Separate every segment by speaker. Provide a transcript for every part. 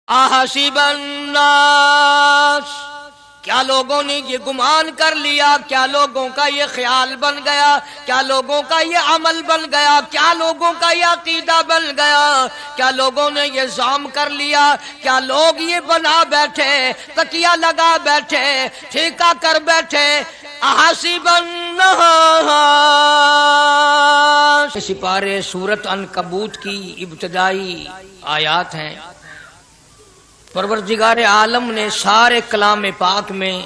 Speaker 1: احسب الناس، کیا لوگوں نے یہ گمان کر لیا، کیا لوگوں کا یہ خیال بن گیا، کیا لوگوں کا یہ عمل بن گیا، کیا لوگوں کا یہ عقیدہ بن گیا، کیا لوگوں نے یہ ظام کر لیا، کیا لوگ یہ بنا بیٹھے، تکیہ لگا بیٹھے، ٹھیکہ کر بیٹھے، احسب الناس۔ سپارے سورۃ عنکبوت کی ابتدائی آیات ہیں۔ پروردگار عالم نے سارے کلام پاک میں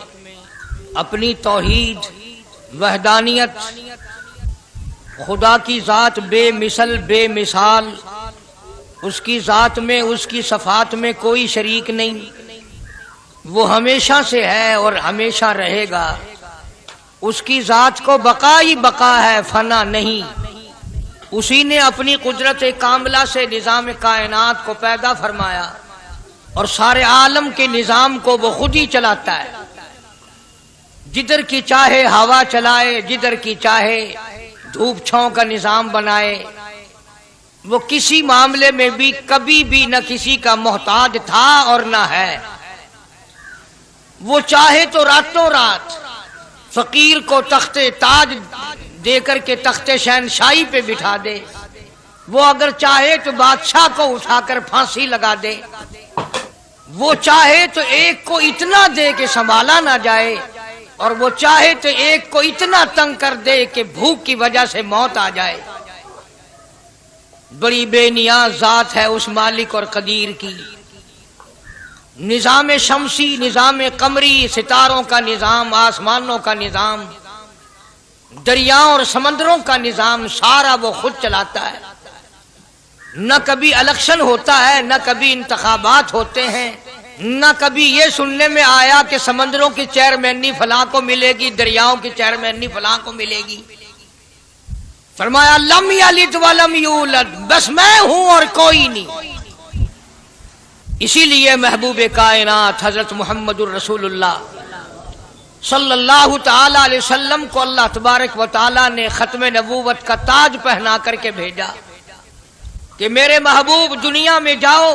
Speaker 1: اپنی توحید، وحدانیت، خدا کی ذات بے مثل بے مثال، اس کی ذات میں، اس کی صفات میں کوئی شریک نہیں، وہ ہمیشہ سے ہے اور ہمیشہ رہے گا، اس کی ذات کو بقا ہی بقا ہے، فنا نہیں۔ اسی نے اپنی قدرت کاملہ سے نظام کائنات کو پیدا فرمایا اور سارے عالم کے نظام کو وہ خود ہی چلاتا ہے، جدھر کی چاہے ہوا چلائے، جدھر کی چاہے دھوپ چھاؤں کا نظام بنائے۔ وہ کسی معاملے میں بھی کبھی بھی نہ کسی کا محتاج تھا اور نہ ہے۔ وہ چاہے تو راتوں رات فقیر کو تخت تاج دے کر کے تخت شہنشاہی پہ بٹھا دے، وہ اگر چاہے تو بادشاہ کو اٹھا کر پھانسی لگا دے، وہ چاہے تو ایک کو اتنا دے کہ سنبھالا نہ جائے، اور وہ چاہے تو ایک کو اتنا تنگ کر دے کہ بھوک کی وجہ سے موت آ جائے۔ بڑی بے نیاز ذات ہے اس مالک اور قدیر کی۔ نظام شمسی، نظام قمری، ستاروں کا نظام، آسمانوں کا نظام، دریاؤں اور سمندروں کا نظام، سارا وہ خود چلاتا ہے۔ نہ کبھی الیکشن ہوتا ہے، نہ کبھی انتخابات ہوتے ہیں، نہ کبھی یہ سننے میں آیا کہ سمندروں کی چیئرمینی فلاں کو ملے گی، دریاؤں کی چیئرمینی فلاں کو ملے گی۔ فرمایا لم یلد ولم یولد، بس میں ہوں اور کوئی نہیں۔ اسی لیے محبوب کائنات حضرت محمد الرسول اللہ صلی اللہ تعالی علیہ وسلم کو اللہ تبارک و تعالی نے ختم نبوت کا تاج پہنا کر کے بھیجا کہ میرے محبوب دنیا میں جاؤ،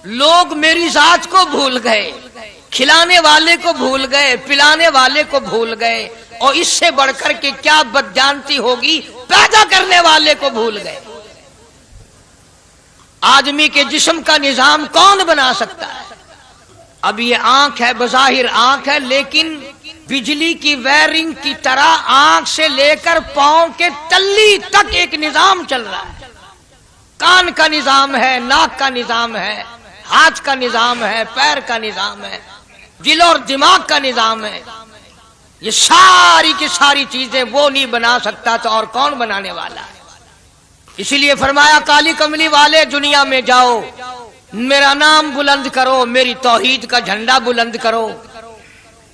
Speaker 1: لوگ میری ذات کو بھول گئے، کھلانے والے کو بھول گئے، پلانے والے کو بھول گئے، اور اس سے بڑھ کر کے کیا بدجانتی ہوگی، پیدا کرنے والے کو بھول گئے۔ آدمی کے جسم کا نظام کون بنا سکتا ہے؟ اب یہ آنکھ ہے، بظاہر آنکھ ہے، لیکن بجلی کی وائرنگ کی طرح آنکھ سے لے کر پاؤں کے تلی تک ایک نظام چل رہا ہے۔ کان کا نظام ہے، ناک کا نظام ہے، ہاتھ کا نظام ہے، پیر کا نظام ہے، دل اور دماغ کا نظام ہے۔ یہ ساری کی ساری چیزیں وہ نہیں بنا سکتا تو اور کون بنانے والا ہے؟ اسی لیے فرمایا کالی کملی والے دنیا میں جاؤ، میرا نام بلند کرو، میری توحید کا جھنڈا بلند کرو،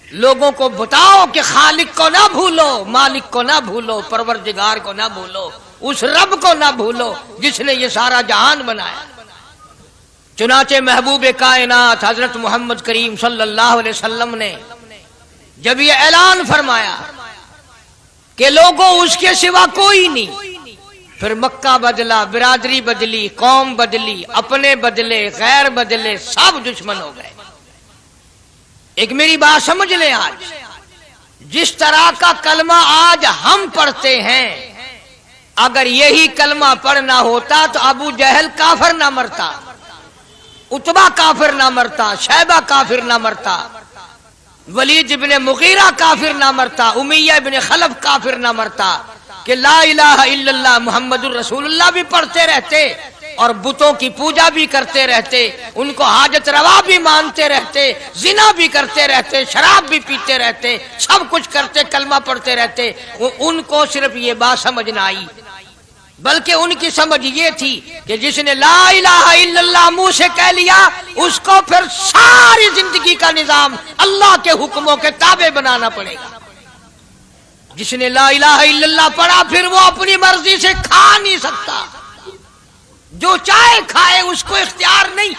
Speaker 1: لوگوں کو بتاؤ کہ خالق کو نہ بھولو، مالک کو نہ بھولو، پروردگار کو نہ بھولو، اس رب کو نہ بھولو جس نے یہ سارا جہان بنایا۔ چنانچہ محبوب کائنات حضرت محمد کریم صلی اللہ علیہ وسلم نے جب یہ اعلان فرمایا کہ لوگوں اس کے سوا کوئی نہیں، پھر مکہ بدلا، برادری بدلی، قوم بدلی، اپنے بدلے، غیر بدلے، سب دشمن ہو گئے۔ ایک میری بات سمجھ لیں، آج جس طرح کا کلمہ آج ہم پڑھتے ہیں، اگر یہی کلمہ پڑھنا ہوتا تو ابو جہل کافر نہ مرتا، عتبہ کافر نہ مرتا، شیبہ کافر نہ مرتا، ولید ابن مغیرہ کافر نہ مرتا، امیہ ابن خلف کافر نہ مرتا، کہ لا الہ الا اللہ محمد الرسول اللہ بھی پڑھتے رہتے اور بتوں کی پوجا بھی کرتے رہتے، ان کو حاجت روا بھی مانتے رہتے، زنا بھی کرتے رہتے، شراب بھی پیتے رہتے، سب کچھ کرتے، کلمہ پڑھتے رہتے۔ ان کو صرف یہ بات سمجھ نہ آئی، بلکہ ان کی سمجھ یہ تھی کہ جس نے لا الہ الا اللہ منہ سے کہہ لیا، اس کو پھر ساری زندگی کا نظام اللہ کے حکموں کے تابع بنانا پڑے گا۔ جس نے لا الہ الا اللہ پڑھا، پھر وہ اپنی مرضی سے کھا نہیں سکتا، جو چاہے کھائے، اس کو اختیار نہیں۔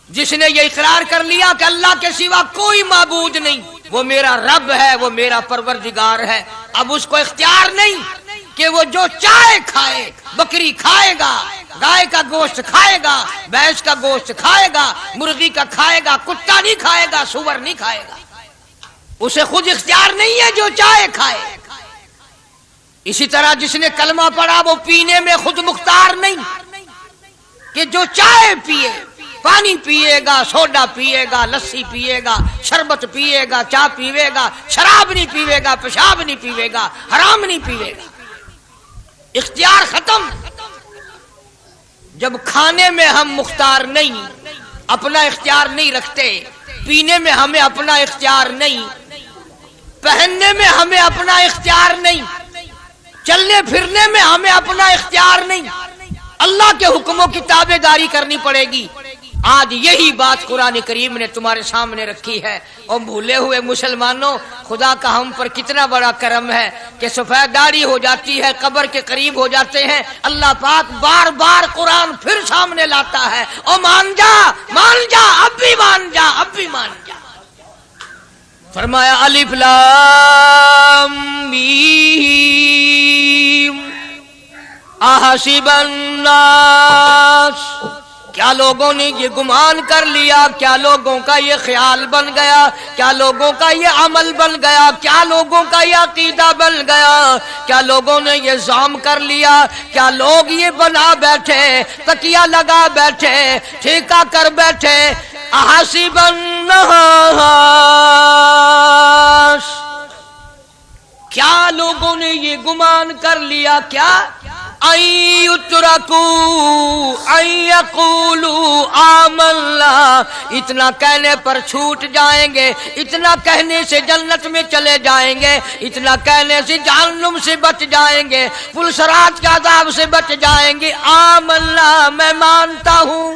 Speaker 1: جس نے یہ اقرار کر لیا کہ اللہ کے سوا کوئی معبود نہیں، وہ میرا رب ہے، وہ میرا پروردگار ہے، اب اس کو اختیار نہیں کہ وہ جو چاہے کھائے، بکری کھائے گا، گائے کا گوشت کھائے گا، بھینس کا گوشت کھائے گا، مرغی کا کھائے گا، کتا نہیں کھائے گا، سور نہیں کھائے گا، اسے خود اختیار نہیں ہے، جو چاہے کھائے۔ اسی طرح جس نے کلمہ پڑھا وہ پینے میں خود مختار نہیں کہ جو چاہے پیے، پانی پیے گا، سوڈا پیے گا، لسی پیے گا، شربت پیے گا، چائے پیے گا، شراب نہیں پیے گا، پیشاب نہیں پیے گا، حرام نہیں پیے گا، اختیار ختم۔ جب کھانے میں ہم مختار نہیں، اپنا اختیار نہیں رکھتے، پینے میں ہمیں اپنا اختیار نہیں، پہننے میں ہمیں اپنا اختیار نہیں، چلنے پھرنے میں ہمیں اپنا اختیار نہیں، اللہ کے حکموں کی تابع داری کرنی پڑے گی۔ آج یہی بات قرآن کریم نے تمہارے سامنے رکھی ہے۔ اور بھولے ہوئے مسلمانوں، خدا کا ہم پر کتنا بڑا کرم ہے کہ سفید داڑھی ہو جاتی ہے، قبر کے قریب ہو جاتے ہیں، اللہ پاک بار بار قرآن پھر سامنے لاتا ہے، اور مان جا، مان جا، اب بھی مان جا، اب بھی مان جا۔ فرمایا الف لام میم احسب الناس، کیا لوگوں نے یہ گمان کر لیا، کیا لوگوں کا یہ خیال بن گیا، کیا لوگوں کا یہ عمل بن گیا، کیا لوگوں کا یہ عقیدہ بن گیا، کیا لوگوں نے یہ ظام کر لیا، کیا لوگ یہ بنا بیٹھے، تکیہ لگا بیٹھے، ٹھیکہ کر بیٹھے، احسب الناس، کیا لوگوں نے یہ گمان کر لیا، کیا ان یترکوا ان یقولوا آمنا، اتنا کہنے پر چھوٹ جائیں گے، اتنا کہنے سے جنت میں چلے جائیں گے، اتنا کہنے سے جہنم سے بچ جائیں گے، پلسرات کے عذاب سے بچ جائیں گے، آمنا میں مانتا ہوں۔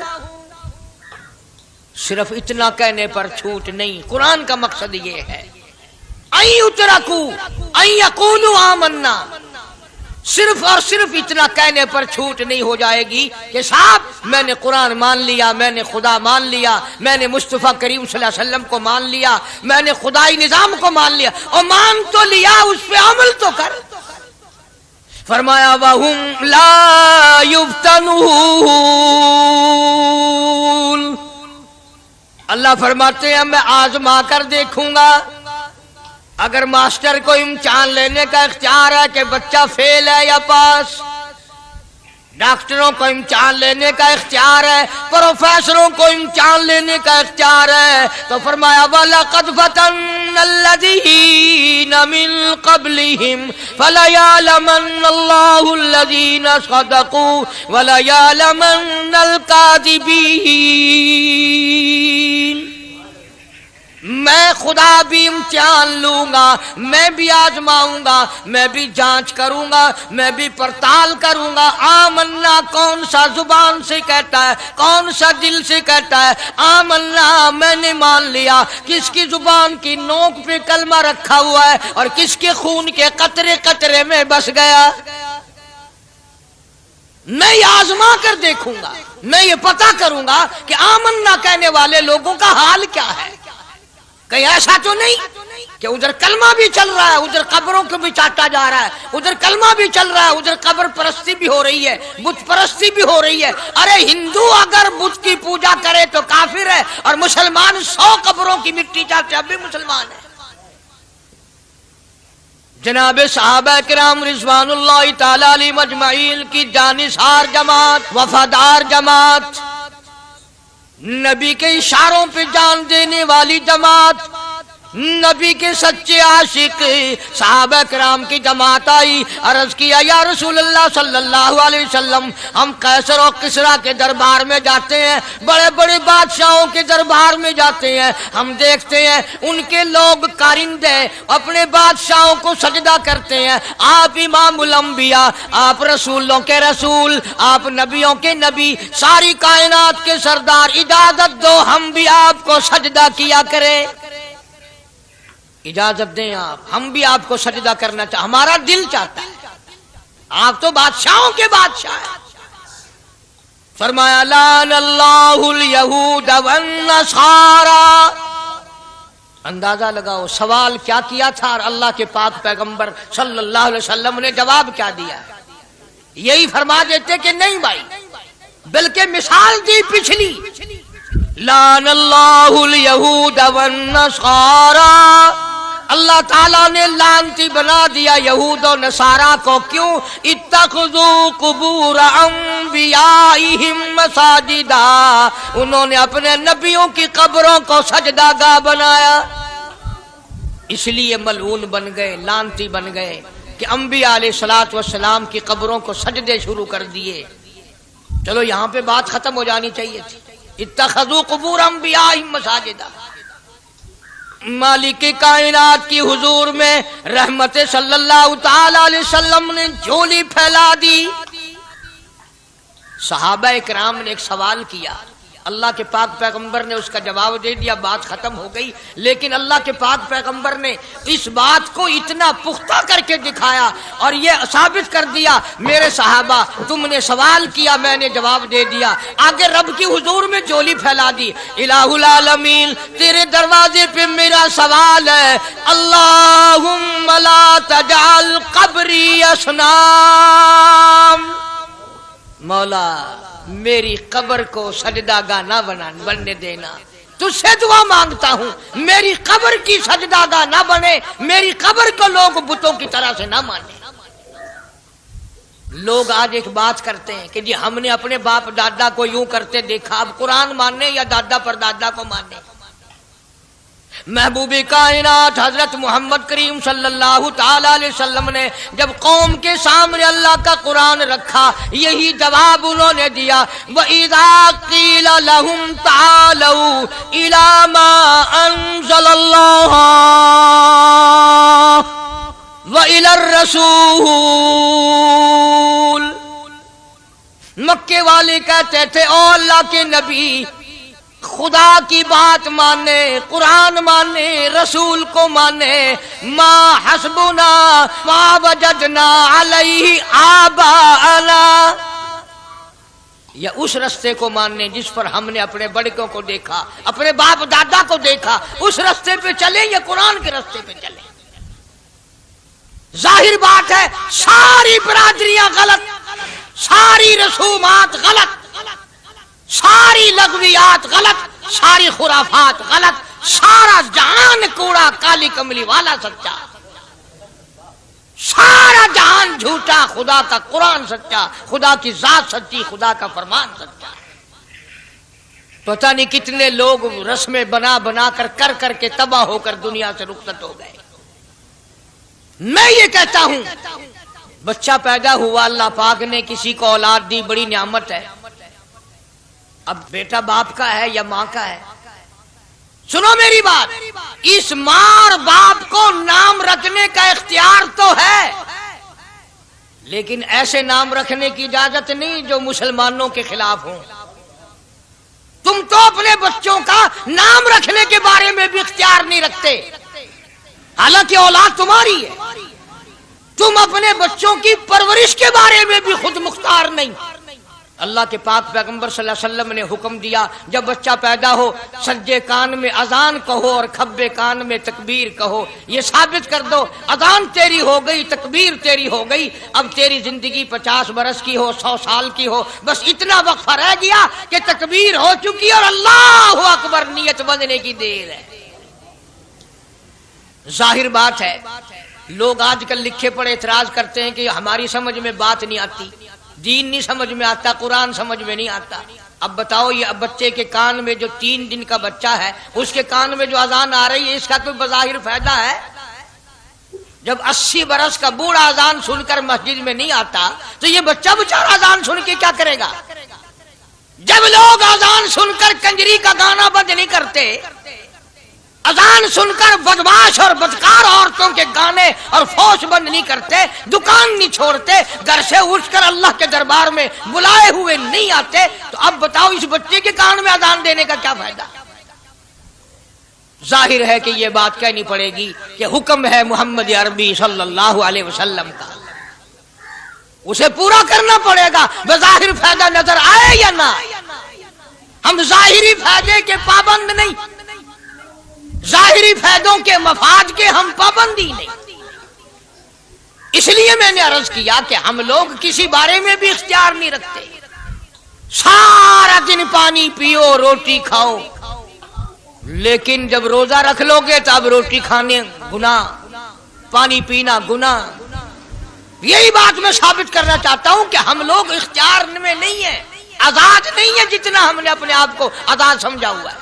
Speaker 1: صرف اتنا کہنے پر چھوٹ نہیں، قرآن کا مقصد یہ ہے ان یترکوا ان یقولوا آمنا، صرف اور صرف اتنا کہنے پر چھوٹ نہیں ہو جائے گی کہ صاحب میں نے قرآن مان لیا، میں نے خدا مان لیا، میں نے مصطفیٰ کریم صلی اللہ علیہ وسلم کو مان لیا، میں نے خدائی نظام کو مان لیا، اور مان تو لیا، اس پہ عمل تو کر۔ فرمایا وَهُمْ لَا يُفْتَنُونَ، اللہ فرماتے ہیں میں آزما کر دیکھوں گا۔ اگر ماسٹر کو امتحان لینے کا اختیار ہے کہ بچہ فیل ہے یا پاس، ڈاکٹروں کو امتحان لینے کا اختیار ہے، پروفیسروں کو امتحان لینے کا اختیار ہے، تو فرمایا وَلَقَدْ فَتَنَّ الَّذِينَ مِن قَبْلِهِمْ فَلَيَعْلَمَنَّ اللَّهُ الَّذِينَ صَدَقُوا وَلَيَعْلَمَنَّ الْكَاذِبِينَ۔ میں خدا بھی امتحان لوں گا، میں بھی آزماؤں گا، میں بھی جانچ کروں گا، میں بھی پڑتال کروں گا۔ آمنا کون سا زبان سے کہتا ہے، کون سا دل سے کہتا ہے آمنا میں نے مان لیا، کس کی زبان کی نوک پہ کلمہ رکھا ہوا ہے اور کس کے خون کے قطرے قطرے میں بس گیا۔ میں یہ آزما کر دیکھوں گا، میں یہ پتہ کروں گا کہ آمنا کہنے والے لوگوں کا حال کیا ہے۔ کہیں ایسا تو نہیں کہ ادھر کلمہ بھی چل رہا ہے، ادھر قبروں کو بھی چاٹا جا رہا ہے، ادھر کلمہ بھی چل رہا ہے، ادھر قبر پرستی بھی ہو رہی ہے، بت پرستی بھی ہو رہی ہے۔ ارے ہندو اگر بت کی پوجا کرے تو کافر ہے، اور مسلمان 100 قبروں کی مٹی چاٹے اب بھی مسلمان ہے۔ جناب صحابہ کرام رضوان اللہ تعالی علیہم اجمعین کی جانثار جماعت، وفادار جماعت، نبی کے اشاروں پہ جان دینے والی جماعت، نبی کے سچے عاشق صحابہ کرام کی جماعت آئی، عرض کیا یا رسول اللہ صلی اللہ علیہ وسلم، ہم قیصر و کسریٰ کے دربار میں جاتے ہیں، بڑے بڑے بادشاہوں کے دربار میں جاتے ہیں، ہم دیکھتے ہیں ان کے لوگ کارندے اپنے بادشاہوں کو سجدہ کرتے ہیں، آپ امام الانبیاء، آپ رسولوں کے رسول، آپ نبیوں کے نبی، ساری کائنات کے سردار، اجازت دو ہم بھی آپ کو سجدہ کیا کریں، اجازت دیں آپ، ہم بھی آپ کو سجدہ کرنا چاہتے، ہمارا دل چاہتا ہے، آپ تو بادشاہوں کے بادشاہ ہیں۔ فرمایا لعن اللہ الیہود والنصارى، اندازہ لگاؤ سوال کیا کیا تھا اور اللہ کے پاک پیغمبر صلی اللہ علیہ وسلم نے جواب کیا دیا؟ یہی فرما دیتے کہ نہیں بھائی، بلکہ مثال دی پچھلی، لعن اللہ الیہود والنصارى، اللہ تعالیٰ نے لعنتی بنا دیا یہود و نصارہ کو، کیوں؟ اتخذوا قبور انبیائہم مساجدا، انہوں نے اپنے نبیوں کی قبروں کو سجدہ گاہ بنایا، اس لیے ملعون بن گئے، لعنتی بن گئے کہ انبیاء علیہ الصلوۃ والسلام کی قبروں کو سجدے شروع کر دیے۔ چلو یہاں پہ بات ختم ہو جانی چاہیے تھی، اتخذوا قبور انبیائہم مساجدا۔ مالک کائنات کی حضور میں رحمت صلی اللہ تعالی علیہ وسلم نے جھولی پھیلا دی۔ صحابہ کرام نے ایک سوال کیا، اللہ کے پاک پیغمبر نے اس کا جواب دے دیا، بات ختم ہو گئی۔ لیکن اللہ کے پاک پیغمبر نے اس بات کو اتنا پختہ کر کے دکھایا اور یہ ثابت کر دیا، میرے صحابہ تم نے سوال کیا، میں نے جواب دے دیا۔ آگے رب کی حضور میں جھولی پھیلا دی، الہ العالمین تیرے دروازے پہ میرا سوال ہے، اللہم لا تجعل قبری اصنام، مولا میری قبر کو سجدہ گاہ نہ بننے دینا، تجھ سے دعا مانگتا ہوں میری قبر کی سجدہ گاہ نہ بنے، میری قبر کو لوگ بتوں کی طرح سے نہ مانے۔ لوگ آج ایک بات کرتے ہیں کہ جی ہم نے اپنے باپ دادا کو یوں کرتے دیکھا، اب قرآن ماننے یا دادا پر دادا کو ماننے؟ محبوب کائنات حضرت محمد کریم صلی اللہ تعالی علیہ وسلم نے جب قوم کے سامنے اللہ کا قرآن رکھا، یہی جواب انہوں نے دیا، وَإِذَا قِيلَ لَهُمْ تَعَالَوْا إِلَى مَا أَنزَلَ اللَّهُ وَإِلَى الرَّسُولِ، مکے والے کہتے تھے او اللہ کے نبی خدا کی بات مانے، قرآن مانے، رسول کو مانے، ما حسبنا ما وجدنا علیہ آباءنا، یا اس رستے کو ماننے جس پر ہم نے اپنے بڑکوں کو دیکھا، اپنے باپ دادا کو دیکھا، اس رستے پہ چلیں یا قرآن کے رستے پہ چلیں؟ ظاہر بات ہے ساری برادریاں غلط، ساری رسومات غلط، ساری لغویات غلط، ساری خرافات غلط، سارا جہان کوڑا، کالی کملی والا سچا، سارا جہان جھوٹا، خدا کا قرآن سچا، خدا کی ذات سچی، خدا کا فرمان سچا۔ پتہ نہیں کتنے لوگ رسمیں بنا بنا کر کے تباہ ہو کر دنیا سے رخصت ہو گئے۔ میں یہ کہتا ہوں بچہ پیدا ہوا، اللہ پاک نے کسی کو اولاد دی، بڑی نعمت ہے۔ اب بیٹا باپ کا ہے یا ماں کا ہے؟ سنو میری بات، اس ماں اور باپ کو نام رکھنے کا اختیار تو ہے، لیکن ایسے نام رکھنے کی اجازت نہیں جو مسلمانوں کے خلاف ہوں۔ تم تو اپنے بچوں کا نام رکھنے کے بارے میں بھی اختیار نہیں رکھتے، حالانکہ اولاد تمہاری ہے۔ تم اپنے بچوں کی پرورش کے بارے میں بھی خود مختار نہیں۔ اللہ کے پاک پیغمبر صلی اللہ علیہ وسلم نے حکم دیا، جب بچہ پیدا ہو سجے کان میں اذان کہو اور کھبے کان میں تکبیر کہو، یہ ثابت کر دو اذان تیری ہو گئی، تکبیر تیری ہو گئی، اب تیری زندگی 50 برس کی ہو، 100 سال کی ہو، بس اتنا وقفہ رہ گیا کہ تکبیر ہو چکی اور اللہ اکبر نیت بندنے کی دیر ہے۔ ظاہر بات ہے لوگ آج کل لکھے پڑے اعتراض کرتے ہیں کہ ہماری سمجھ میں بات نہیں آتی، دین نہیں سمجھ میں آتا، قرآن سمجھ میں نہیں آتا۔ اب بتاؤ یہ بچے کے کان میں جو 3 دن کا بچہ ہے اس کے کان میں جو اذان آ رہی ہے، اس کا کوئی بظاہر فائدہ ہے؟ جب 80 برس کا بوڑھا اذان سن کر مسجد میں نہیں آتا تو یہ بچہ بیچارہ اذان سن کے کیا کرے گا؟ جب لوگ اذان سن کر کنجری کا گانا بند نہیں کرتے، اذان سن کر بدماش اور بدکار عورتوں کے گانے اور فوش بند نہیں کرتے، دکان نہیں چھوڑتے، گھر سے اٹھ کر اللہ کے دربار میں بلائے ہوئے نہیں آتے، تو اب بتاؤ اس بچے کے کان میں اذان دینے کا کیا فائدہ؟ ظاہر ہے کہ یہ بات کہنی پڑے گی کہ حکم ہے محمد عربی صلی اللہ علیہ وسلم کا، اسے پورا کرنا پڑے گا، بظاہر فائدہ نظر آئے یا نہ آئے۔ ہم ظاہری فائدے کے پابند نہیں، ظاہری قیدوں کے مفاد کے ہم پابندی نہیں. اس لیے میں نے عرض کیا کہ ہم لوگ کسی بارے میں بھی اختیار نہیں رکھتے. سارا دن پانی پیو روٹی کھاؤ، لیکن جب روزہ رکھ لو گے تو اب روٹی کھانے گناہ، پانی پینا گناہ. یہی بات میں ثابت کرنا چاہتا ہوں کہ ہم لوگ اختیار میں نہیں ہیں، آزاد نہیں ہے جتنا ہم نے اپنے آپ کو آزاد سمجھا ہوا ہے.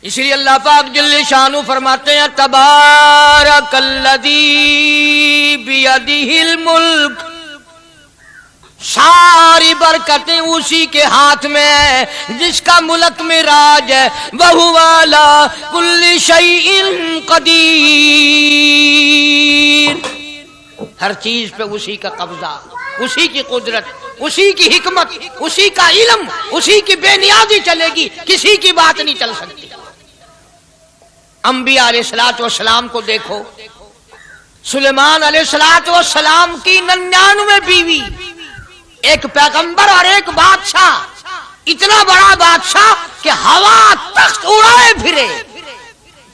Speaker 1: اس لیے اللہ پاک جل شانہ فرماتے ہیں تبارک الذی بیدہ الملک، ساری برکتیں اسی کے ہاتھ میں ہے جس کا ملک میں راج ہے. وَهُوَ عَلَىٰ كُلِّ شَيْءٍ قدیر، ہر چیز پہ اسی کا قبضہ، اسی کی قدرت، اسی کی حکمت، اسی کا علم، اسی کی بے نیازی چلے گی، کسی کی بات نہیں چل سکتی. انبیاء علیہ السلام کو دیکھو، سلیمان علیہ السلام کی 99 بیوی، ایک پیغمبر اور ایک بادشاہ، اتنا بڑا بادشاہ کہ ہوا تخت اڑائے پھرے،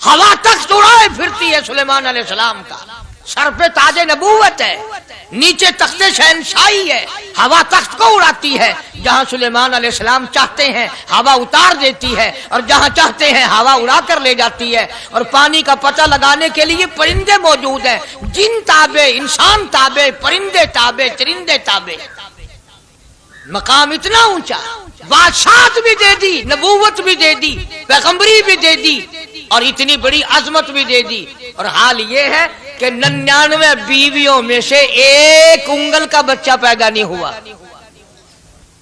Speaker 1: ہوا تخت اڑائے پھرتی ہے سلیمان علیہ السلام کا. سر پہ تاج نبوت ہے، نیچے تخت شہنشاہی ہے، ہوا تخت کو اڑاتی ہے. جہاں سلیمان علیہ السلام چاہتے ہیں ہوا اتار دیتی ہے، اور جہاں چاہتے ہیں ہوا اڑا کر لے جاتی ہے. اور پانی کا پتہ لگانے کے لیے پرندے موجود ہیں، جن تابع، انسان تابع، پرندے تابع، چرندے تابع. مقام اتنا اونچا، بادشاہت بھی دے دی، نبوت بھی دے دی، پیغمبری بھی دے دی، اور اتنی بڑی عظمت بھی دے دی. اور حال یہ ہے کہ 99 بیویوں میں سے ایک انگل کا بچہ پیدا نہیں ہوا.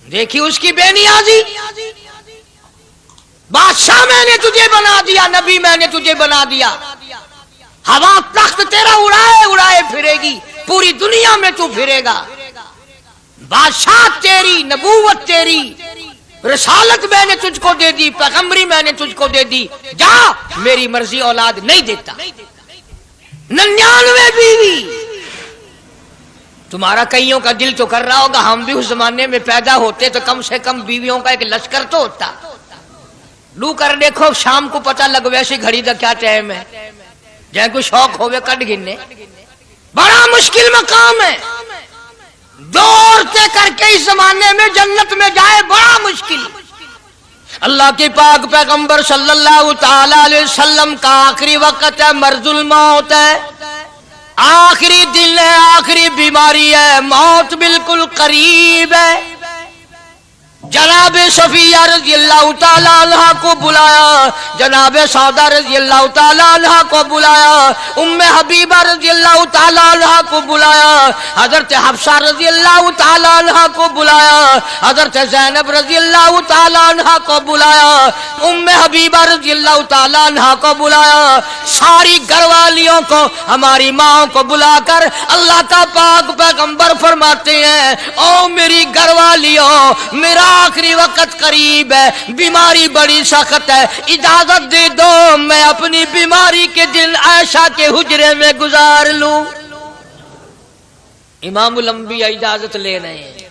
Speaker 1: دیکھی اس کی بے نیازی. بادشاہ میں نے تجھے بنا دیا، نبی میں نے تجھے بنا دیا، ہوا تخت تیرا اڑائے اڑائے پھرے گی، پوری دنیا میں تو پھرے گا. بادشاہ تیری، نبوت تیری، رسالت میں نے تجھ کو دے دی، پیغمبری میں نے تجھ کو دے دی، جا میری مرضی اولاد نہیں دیتا. 99 بیوی. تمہارا کئیوں کا دل تو کر رہا ہوگا ہم بھی اس زمانے میں پیدا ہوتے تو کم سے کم بیویوں کا ایک لشکر تو ہوتا. لو کر دیکھو شام کو پتہ لگ ویسے گھڑی کا کیا ٹائم ہے، جہاں کوئی شوق ہوئے کٹ گننے. بڑا مشکل مقام ہے، دوڑتے کر کے اس زمانے میں جنت میں جائے بڑا مشکل. اللہ کے پاک پیغمبر صلی اللہ تعالی علیہ وسلم کا آخری وقت ہے، مرض الموت ہے، آخری دن ہے، آخری بیماری ہے، موت بالکل قریب ہے. جناب صفیہ رضی اللہ تعالیٰ عنہ کو بلایا، جناب سودا رضی اللہ تعالیٰ عنہ کو بلایا، ام حبیبہ رضی اللہ تعالیٰ عنہ کو بلایا، حضرت حفصہ رضی اللہ تعالیٰ عنہ کو بلایا، حضرت زینب رضی اللہ تعالیٰ عنہ کو بلایا، ام حبیبہ رضی اللہ تعالیٰ عنہ کو بلایا. ساری گھر والیوں کو، ہماری ماں کو بلا کر اللہ کا پاک پیغمبر فرماتے ہیں او میری گھر والیوں، میرا آخری وقت قریب ہے، بیماری بڑی سخت ہے، اجازت دے دو میں اپنی بیماری کے دن عائشہ کے حجرے میں گزار لوں. امام الانبیاء اجازت لے رہے ہیں،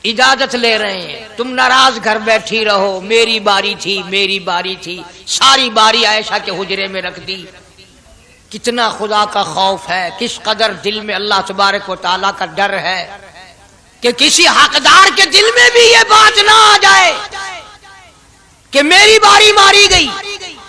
Speaker 1: اجازت لے رہے ہیں. تم ناراض گھر بیٹھی رہو، میری باری تھی، میری باری تھی. ساری باری عائشہ کے حجرے میں رکھ دی. کتنا خدا کا خوف ہے، کس قدر دل میں اللہ تبارک و تعالیٰ کا ڈر ہے کہ کسی حقدار کے دل میں بھی یہ بات نہ آ جائے کہ میری باری ماری گئی.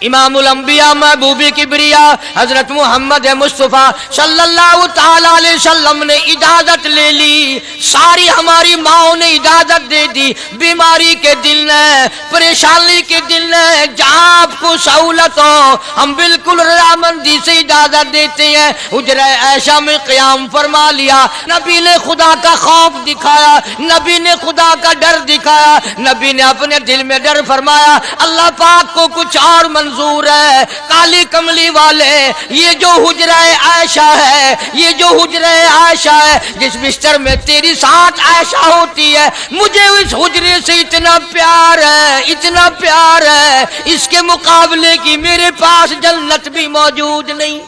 Speaker 1: امام الانبیاء محبوب کبریا حضرت محمد مصطفیٰ صلی اللہ تعالی علیہ وسلم نے اجازت لے لی، ساری ہماری ماؤں نے اجازت دے دی. بیماری کے دل ہے، پریشانی کے دل ہے، جہاں آپ کو سہولت ہو ہم بالکل رضامندی سے اجازت دیتے ہیں. حجرہ عائشہ میں قیام فرما لیا. نبی نے خدا کا خوف دکھایا، نبی نے خدا کا ڈر دکھایا، نبی نے اپنے دل میں ڈر فرمایا اللہ پاک کو کچھ اور منظور ہے. کالی کملی والے، یہ جو حجرہ عائشہ ہے، یہ جو حجرہ عائشہ ہے جس بستر میں تیری ساتھ عائشہ ہوتی ہے، مجھے اس حجرے سے اتنا پیار ہے، اتنا پیار ہے، اس کے مقابلے کی میرے پاس جنت بھی موجود نہیں.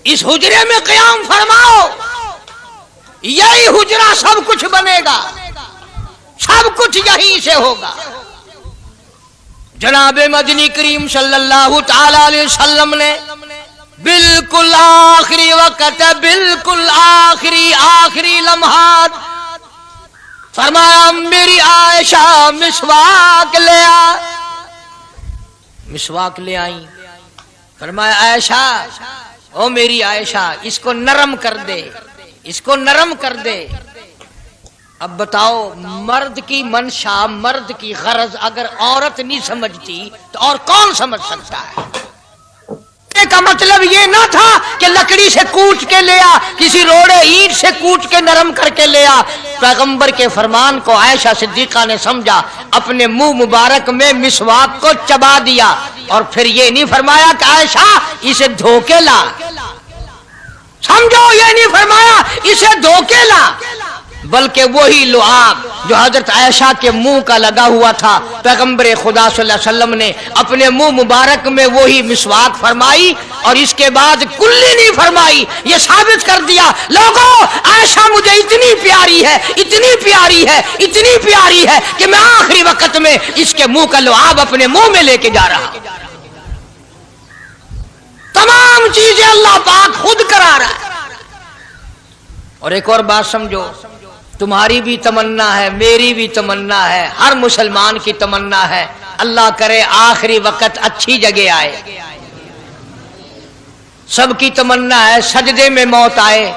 Speaker 1: اس حجرے میں قیام فرماؤ، یہی حجرہ سب کچھ بنے گا، سب کچھ یہیں سے ہوگا. جناب مدنی کریم صلی اللہ تعالی علیہ وسلم نے بالکل آخری وقت، بالکل آخری لمحات فرمایا میری عائشہ مسواک لے آ، مسواک لے آئی. فرمایا عائشہ، او میری عائشہ اس کو نرم کر دے، اس کو نرم کر دے. اب بتاؤ، مرد کی منشا، مرد کی غرض اگر عورت نہیں سمجھتی تو اور کون سمجھ سکتا ہے؟ کا مطلب یہ نہ تھا کہ لکڑی سے کوٹ کے لیا، کسی روڑے اینٹ سے کوٹ کے نرم کر کے لیا. پیغمبر کے فرمان کو عائشہ صدیقہ نے سمجھا، اپنے منہ مبارک میں مسواک کو چبا دیا، اور پھر یہ نہیں فرمایا کہ عائشہ اسے دھو کے لا. سمجھو، یہ نہیں فرمایا اسے دھو کے لا، بلکہ وہی لعاب جو حضرت عائشہ کے منہ کا لگا ہوا تھا، پیغمبر خدا صلی اللہ علیہ وسلم نے اپنے منہ مبارک میں وہی مسواک فرمائی، اور اس کے بعد کلی نہیں فرمائی. یہ ثابت کر دیا لوگوں، عائشہ مجھے اتنی پیاری ہے، اتنی پیاری ہے، اتنی پیاری ہے کہ میں آخری وقت میں اس کے منہ کا لعاب اپنے منہ میں لے کے جا رہا. تمام چیزیں اللہ پاک خود کرا رہا ہے. اور ایک اور بات سمجھو، تمہاری بھی تمنا ہے، میری بھی تمنا ہے، ہر مسلمان کی تمنا ہے، اللہ کرے آخری وقت اچھی جگہ آئے. سب کی تمنا ہے سجدے میں موت آئے.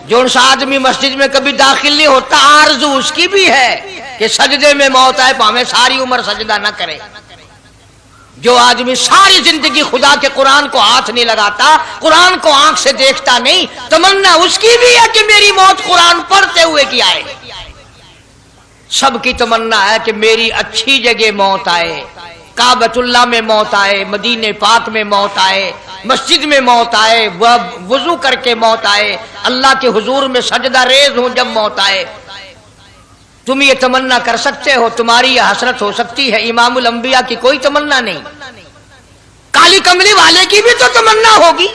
Speaker 1: جو سا آدمی مسجد میں کبھی داخل نہیں ہوتا، آرزو اس کی بھی ہے کہ سجدے میں موت آئے، پاویں ساری عمر سجدہ نہ کرے. جو آدمی ساری زندگی خدا کے قرآن کو ہاتھ نہیں لگاتا، قرآن کو آنکھ سے دیکھتا نہیں، تمنا اس کی بھی ہے کہ میری موت قرآن پڑھتے ہوئے کی آئے. سب کی تمنا ہے کہ میری اچھی جگہ موت آئے، کعبۃ اللہ میں موت آئے، مدینہ پاک میں موت آئے، مسجد میں موت آئے، وضو کر کے موت آئے، اللہ کے حضور میں سجدہ ریز ہوں جب موت آئے. تم یہ تمنا کر سکتے ہو، تمہاری یہ حسرت ہو سکتی ہے. امام الانبیاء کی کوئی تمنا نہیں. کالی کملی والے کی بھی تو تمنا ہوگی،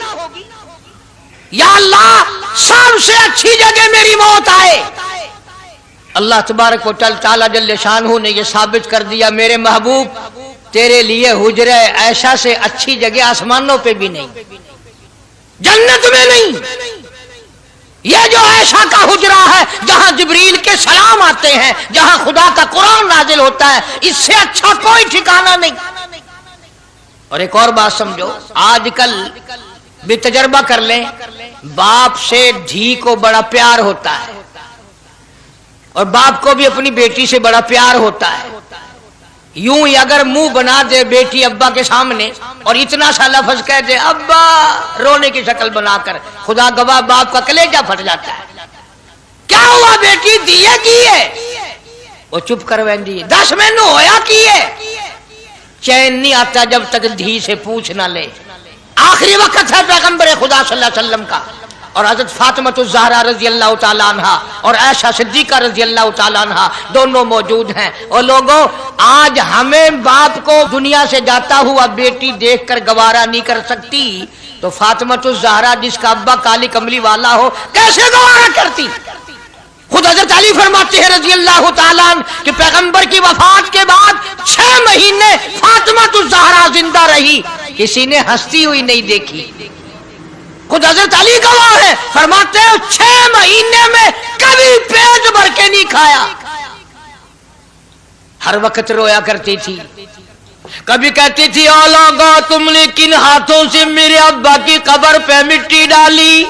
Speaker 1: یا اللہ سب سے اچھی جگہ میری موت آئے. اللہ تبارک و تعالی جل شانہ نے یہ ثابت کر دیا، میرے محبوب تیرے لیے حجرہ عائشہ سے اچھی جگہ آسمانوں پہ بھی نہیں، جنت میں نہیں. یہ جو عائشہ کا حجرہ ہے، جہاں جبریل کے سلام آتے ہیں، جہاں خدا کا قرآن نازل ہوتا ہے، اس سے اچھا کوئی ٹھکانہ نہیں. اور ایک اور بات سمجھو، آج کل بھی تجربہ کر لیں، باپ سے دھی کو بڑا پیار ہوتا ہے، اور باپ کو بھی اپنی بیٹی سے بڑا پیار ہوتا ہے. یوں ہی اگر منہ بنا دے بیٹی ابا کے سامنے اور اتنا سا لفظ کہہ دے ابا، رونے کی شکل بنا کر، خدا گواہ باپ کا کلیجہ پھٹ جاتا ہے. کیا ہوا بیٹی، دیے کیے؟ وہ چپ کر ویندی 10 مہینوں ہویا کیے. چین نہیں آتا جب تک دھی سے پوچھ نہ لے. آخری وقت ہے پیغمبر خدا صلی اللہ علیہ وسلم کا، اور حضرت فاطمہ الزہرا رضی اللہ تعالیٰ عنہ اور عائشہ صدیقہ رضی اللہ تعالیٰ عنہ دونوں موجود ہیں. اور لوگوں، آج ہمیں باپ کو دنیا سے جاتا ہوا بیٹی دیکھ کر گوارا نہیں کر سکتی، تو فاطمہ الزہرا جس کا ابا کالی کملی والا ہو کیسے گوارا کرتی؟ خود حضرت علی فرماتے ہیں رضی اللہ تعالیٰ عنہ کہ پیغمبر کی وفات کے بعد 6 مہینے فاطمہ الزہرا زندہ رہی، کسی نے ہنستی ہوئی نہیں دیکھی. خود حضرت علی گواہ ہے، فرماتے ہیں 6 مہینے میں کبھی پیٹ بھر کے نہیں کھایا، ہر وقت رویا کرتی تھی. کبھی کہتی تھی او لوگو، تم نے کن ہاتھوں سے میرے ابا کی قبر پہ مٹی ڈالی؟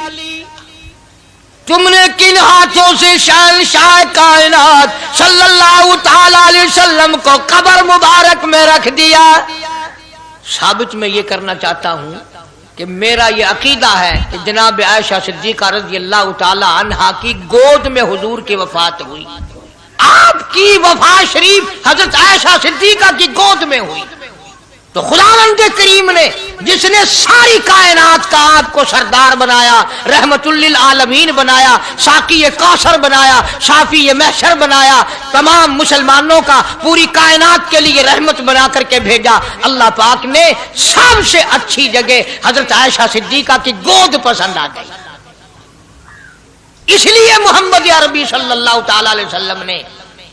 Speaker 1: تم نے کن ہاتھوں سے شہنشاہ کائنات صلی اللہ تعالی علیہ وسلم کو قبر مبارک میں رکھ دیا؟ ثابت میں یہ کرنا چاہتا ہوں کہ میرا یہ عقیدہ ہے کہ جناب عائشہ صدیقہ رضی اللہ تعالی عنہا کی گود میں حضور کی وفات ہوئی. آپ کی وفات شریف حضرت عائشہ صدیقہ کی گود میں ہوئی. تو خداوند کریم نے جس نے ساری کائنات کا آپ کو سردار بنایا، رحمت للعالمین بنایا، ساقی کوثر بنایا، شافی محشر بنایا، تمام مسلمانوں کا پوری کائنات کے لیے رحمت بنا کر کے بھیجا، اللہ پاک نے سب سے اچھی جگہ حضرت عائشہ صدیقہ کی گود پسند آ گئی. اس لیے محمد عربی صلی اللہ تعالی علیہ وسلم نے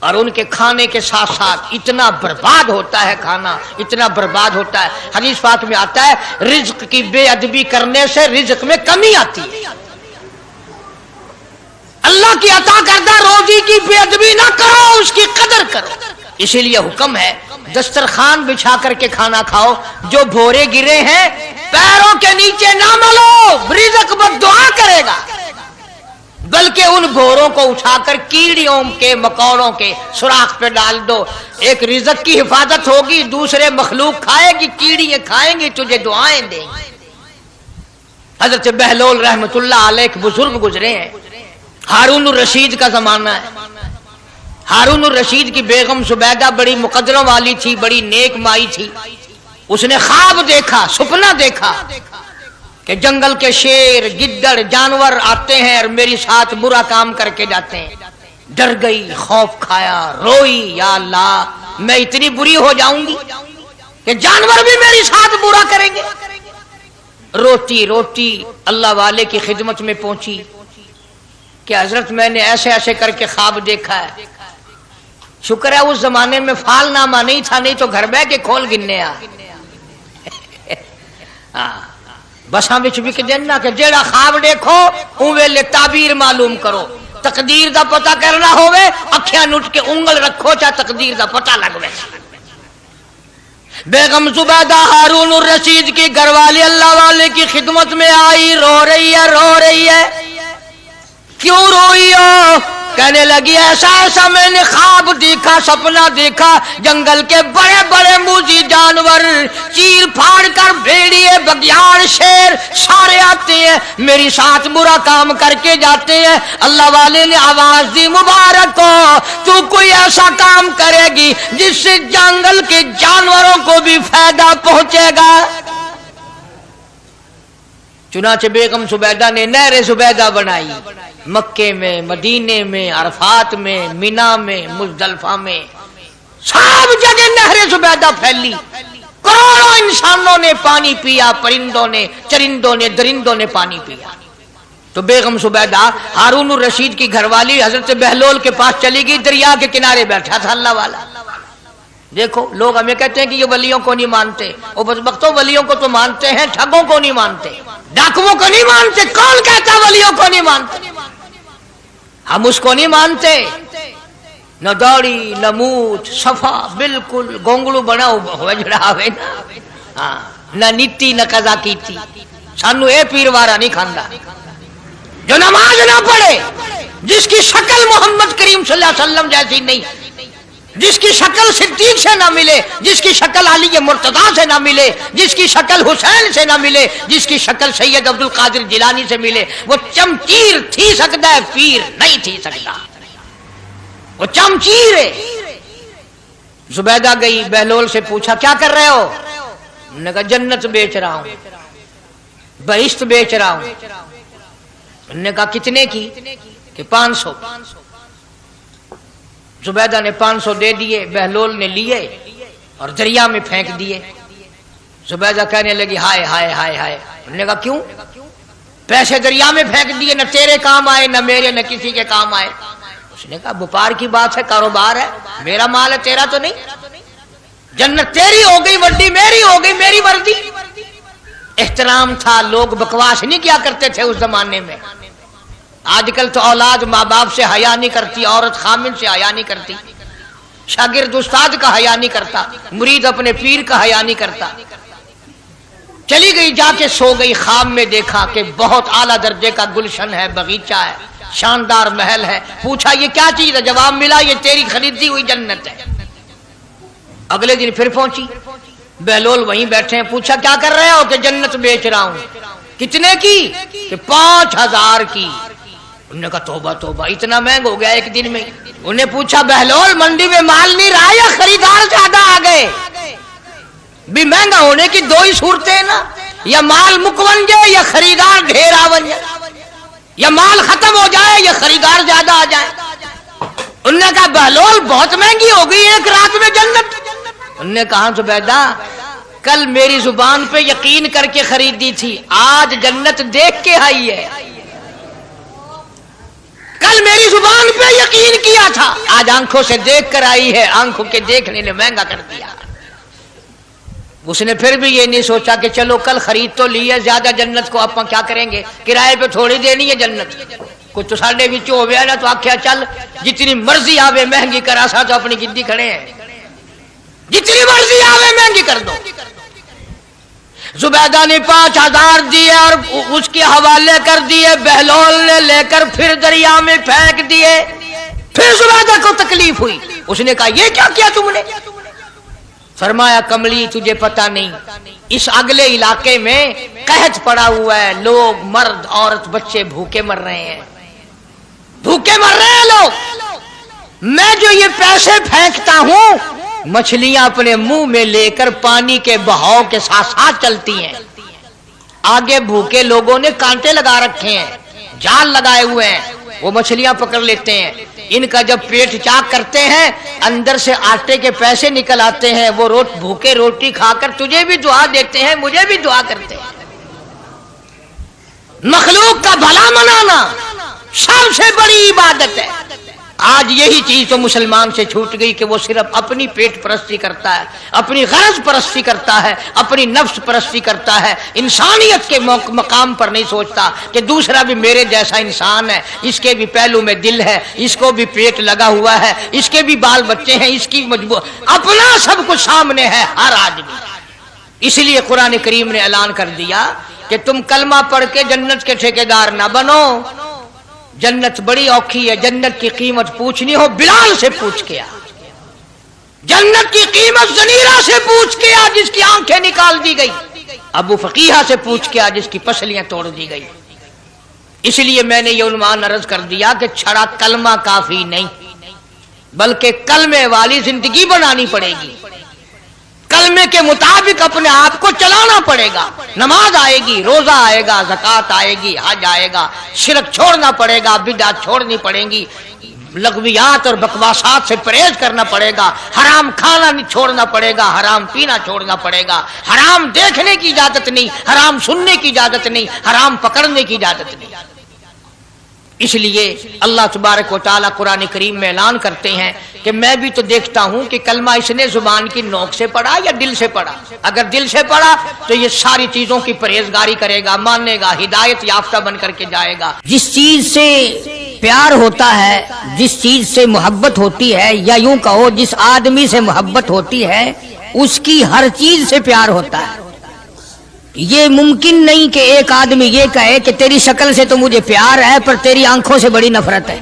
Speaker 1: اور ان کے کھانے کے ساتھ ساتھ اتنا برباد ہوتا ہے کھانا، اتنا برباد ہوتا ہے۔ حدیث پاک میں آتا ہے رزق کی بے ادبی کرنے سے رزق میں کمی آتی ہے۔ اللہ کی عطا کردہ روزی کی بے ادبی نہ کرو، اس کی قدر کرو۔ اسی لیے حکم ہے دسترخوان بچھا کر کے کھانا کھاؤ، جو بھورے گرے ہیں پیروں کے نیچے نہ ملو، رزق بد دعا کرے گا، بلکہ ان بھوروں کو اٹھا کر کیڑیوں کے مکوڑوں کے سوراخ پہ ڈال دو۔ ایک رزق کی حفاظت ہوگی، دوسرے مخلوق کھائے گی، کیڑیاں کھائیں گی، تجھے دعائیں دیں گی۔ حضرت بہلول رحمت اللہ علیہ ایک بزرگ گزرے ہیں، ہارون الرشید کا زمانہ ہے۔ ہارون الرشید کی بیگم زبیدہ بڑی مقدروں والی تھی، بڑی نیک مائی تھی۔ اس نے خواب دیکھا، سپنا دیکھا کہ جنگل کے شیر، گدڑ، جانور آتے ہیں اور میری ساتھ برا کام کر کے جاتے ہیں۔ ڈر گئی، خوف کھایا، روئی، یا اللہ میں اتنی بری ہو جاؤں گی کہ جانور بھی میری ساتھ برا کریں گے۔ روتی روتی اللہ والے کی خدمت میں پہنچی کہ حضرت میں نے ایسے ایسے کر کے خواب دیکھا ہے۔ شکر ہے اس زمانے میں فال نامہ نہیں تھا، نہیں تو گھر بہ کے کھول گننے آ بساں وچ وک دینا کہ جیڑا خواب دیکھو اون ویلے تعبیر معلوم کرو۔ تقدیر دا پتہ کرنا ہوئے اکھیاں نٹ کے انگل رکھو، چاہے تقدیر دا پتہ لگ وے۔ بیگم زبیدہ ہارون الرشید کی گھر والی اللہ والے کی خدمت میں آئی، رو رہی ہے۔ کیوں روئی ہو؟ کہنے لگی ایسا ایسا میں نے خواب دیکھا، سپنا دیکھا، جنگل کے بڑے بڑے موذی جانور چیر پھاڑ کر بھیڑیے، بگیاڑ، شیر سارے آتے ہیں، میری ساتھ برا کام کر کے جاتے ہیں۔ اللہ والے نے آواز دی مبارک ہو، تو کوئی ایسا کام کرے گی جس سے جنگل کے جانوروں کو بھی فائدہ پہنچے گا۔ چنانچہ بیگم زبیدہ نے نہر زبیدہ بنائی، مکے میں، مدینے میں، عرفات میں، مینا میں، مزدلفہ میں، سب جگہ نہر زبیدہ پھیلی۔ کروڑوں انسانوں نے پانی پیا، پرندوں نے، چرندوں نے، درندوں نے پانی پیا۔ تو بیگم زبیدہ ہارون الرشید کی گھر والی حضرت بہلول کے پاس چلی گئی، دریا کے کنارے بیٹھا تھا اللہ والا۔ دیکھو لوگ ہمیں کہتے ہیں کہ یہ ولیوں کو نہیں مانتے، وہ بدبختوں ولیوں کو تو مانتے ہیں، ٹھگوں کو نہیں مانتے، ڈاکوؤں کو نہیں مانتے۔ کون کہتا ولیوں کو نہیں مانتے؟ ہم اس کو نہیں مانتے، نہ داڑھی نہ مونچھ، صفا بالکل گونگلو بنا ہوا جڑا ہوئے نا، نہ نیتی نہ قضا کیتی، سانو اے پیروارا نہیں کھاندا۔ جو نماز نہ پڑھے، جس کی شکل محمد کریم صلی اللہ علیہ وسلم جیسی نہیں، جس کی شکل صدیق سے نہ ملے، جس کی شکل علی مرتضیٰ سے نہ ملے، جس کی شکل حسین سے نہ ملے، جس کی شکل سید عبد القادر جیلانی سے ملے، وہ چمچیر تھی سکتا ہے، پیر نہیں تھی سکتا، وہ چمچیر ہے۔ زبیدہ گئی، بہلول سے پوچھا کیا کر رہے ہو؟ انہوں نے کہا جنت بیچ رہا ہوں، بہشت بیچ رہا ہوں۔ انہوں نے کہا کتنے کی؟ کہ 500۔ زبیدہ نے 500 دے دیے، بہلول نے لیے اور دریا میں پھینک دیے۔ زبیدہ کہنے لگی ہائے ہائے ہائے ہائے۔ انہوں نے کہا کیوں؟ پیسے دریا میں پھینک دیے، نہ تیرے کام آئے، نہ میرے، نہ کسی کے کام آئے۔ اس نے کہا وپار کی بات ہے، کاروبار ہے، میرا مال ہے، تیرا تو نہیں۔ جنت تیری ہو گئی، وڈی میری ہو گئی، میری وردی۔ احترام تھا، لوگ بکواس نہیں کیا کرتے تھے اس زمانے میں۔ آج کل تو اولاد ماں باپ سے حیا نہیں کرتی، عورت خامن سے حیا نہیں کرتی، شاگرد استاد کا حیا نہیں کرتا، مرید اپنے پیر کا حیا نہیں کرتا۔ چلی گئی، جا کے سو گئی، خواب میں دیکھا کہ بہت اعلیٰ درجے کا گلشن ہے، باغیچہ ہے، شاندار محل ہے۔ پوچھا یہ کیا چیز ہے؟ جواب ملا یہ تیری خریدی ہوئی جنت ہے۔ اگلے دن پھر پہنچی، بہلول وہیں بیٹھے ہیں۔ پوچھا کیا کر رہے ہو؟ کہ جنت بیچ رہا ہوں۔ کتنے کی؟ کہ 5000 کی۔ انہوں نے کہا توبہ توبہ، اتنا مہنگا ہو گیا ایک دن میں۔ انہوں نے پوچھا بہلول منڈی میں مال نہیں رہا یا خریدار زیادہ آ گئے؟ بھی مہنگا ہونے کی دو ہی صورتیں ہیں نا، یا مال مکون جائے یا خریدار ڈھیر آ جائے، یا مال ختم ہو جائے یا خریدار زیادہ آ جائے۔ انہوں نے کہا بہلول بہت مہنگی ہو گئی ایک رات میں جنت۔ انہوں نے کہا زبیدہ کل میری زبان پہ یقین کر کے خریدی تھی، آج جنت دیکھ کے آئی ہے۔ کل میری زبان پہ یقین کیا تھا، آج آنکھوں سے دیکھ کر آئی ہے، آنکھوں کے دیکھنے نے مہنگا کر دیا۔ اس نے پھر بھی یہ نہیں سوچا کہ چلو کل خرید تو لی ہے، زیادہ جنت کو آپ کیا کریں گے، کرائے پہ تھوڑی دینی ہے جنت، کچھ تو ساڑھے بچ ہو گیا نا، تو آخیا چل جتنی مرضی آوے مہنگی کرا سا، تو اپنی گدی کھڑے ہیں، جتنی مرضی آوے مہنگی کر دو۔ زبیدہ نے 5000 دیے اور اس کے حوالے کر دیے، بہلول نے لے کر پھر دریا میں پھینک دیے۔ پھر زبیدہ کو تکلیف ہوئی، اس نے کہا یہ کیا کیا تم نے؟ فرمایا کملی تجھے پتہ نہیں، اس اگلے علاقے میں قحط پڑا ہوا ہے، لوگ مرد عورت بچے بھوکے مر رہے ہیں، بھوکے مر رہے ہیں لوگ، میں جو یہ پیسے پھینکتا ہوں مچھلیاں اپنے منہ میں لے کر پانی کے بہاؤ کے ساتھ ساتھ چلتی ہیں، آگے بھوکے لوگوں نے کانٹے لگا رکھے ہیں، جال لگائے ہوئے ہیں، وہ مچھلیاں پکڑ لیتے ہیں، ان کا جب پیٹ چاک کرتے ہیں اندر سے آٹے کے پیسے نکل آتے ہیں، وہ بھوکے روٹی کھا کر تجھے بھی دعا دیتے ہیں، مجھے بھی دعا کرتے ہیں۔ مخلوق کا بھلا منانا سب سے بڑی عبادت ہے۔ آج یہی چیز تو مسلمان سے چھوٹ گئی کہ وہ صرف اپنی پیٹ پرستی کرتا ہے، اپنی غرض پرستی کرتا ہے، اپنی نفس پرستی کرتا ہے، انسانیت کے مقام پر نہیں سوچتا کہ دوسرا بھی میرے جیسا انسان ہے، اس کے بھی پہلو میں دل ہے، اس کو بھی پیٹ لگا ہوا ہے، اس کے بھی بال بچے ہیں، اس کی اپنا سب کچھ سامنے ہے ہر آدمی۔ اس لیے قرآن کریم نے اعلان کر دیا کہ تم کلمہ پڑھ کے جنت کے ٹھیکیدار نہ بنو، جنت بڑی اوکھی ہے، جنت کی قیمت پوچھنی ہو بلال سے پوچھ کے آ، جنت کی قیمت زنیرہ سے پوچھ کے آ جس کی آنکھیں نکال دی گئی، ابو فقیہہ سے پوچھ کے آ جس کی پسلیاں توڑ دی گئی۔ اس لیے میں نے یہ عنوان عرض کر دیا کہ چھڑا کلمہ کافی نہیں، بلکہ کلمے والی زندگی بنانی پڑے گی، کلمے کے مطابق اپنے آپ کو چلانا پڑے گا، نماز آئے گی، روزہ آئے گا، زکوٰۃ آئے گی، حج آئے گا، شرک چھوڑنا پڑے گا، بدعت چھوڑنی پڑیں گی، لغویات اور بکواسات سے پرہیز کرنا پڑے گا، حرام کھانا نہیں چھوڑنا پڑے گا، حرام پینا چھوڑنا پڑے گا، حرام دیکھنے کی اجازت نہیں، حرام سننے کی اجازت نہیں، حرام پکڑنے کی اجازت نہیں۔ اس لیے اللہ تبارک و تعالیٰ قرآن کریم میں اعلان کرتے ہیں کہ میں بھی تو دیکھتا ہوں کہ کلمہ اس نے زبان کی نوک سے پڑھا یا دل سے پڑھا، اگر دل سے پڑھا تو یہ ساری چیزوں کی پرہیزگاری کرے گا، مانے گا، ہدایت یافتہ بن کر کے جائے گا۔ جس چیز سے پیار ہوتا ہے، جس چیز سے محبت ہوتی ہے، یا یوں کہو جس آدمی سے محبت ہوتی ہے اس کی ہر چیز سے پیار ہوتا ہے۔ یہ ممکن نہیں کہ ایک آدمی یہ کہے کہ تیری شکل سے تو مجھے پیار ہے پر تیری آنکھوں سے بڑی نفرت ہے،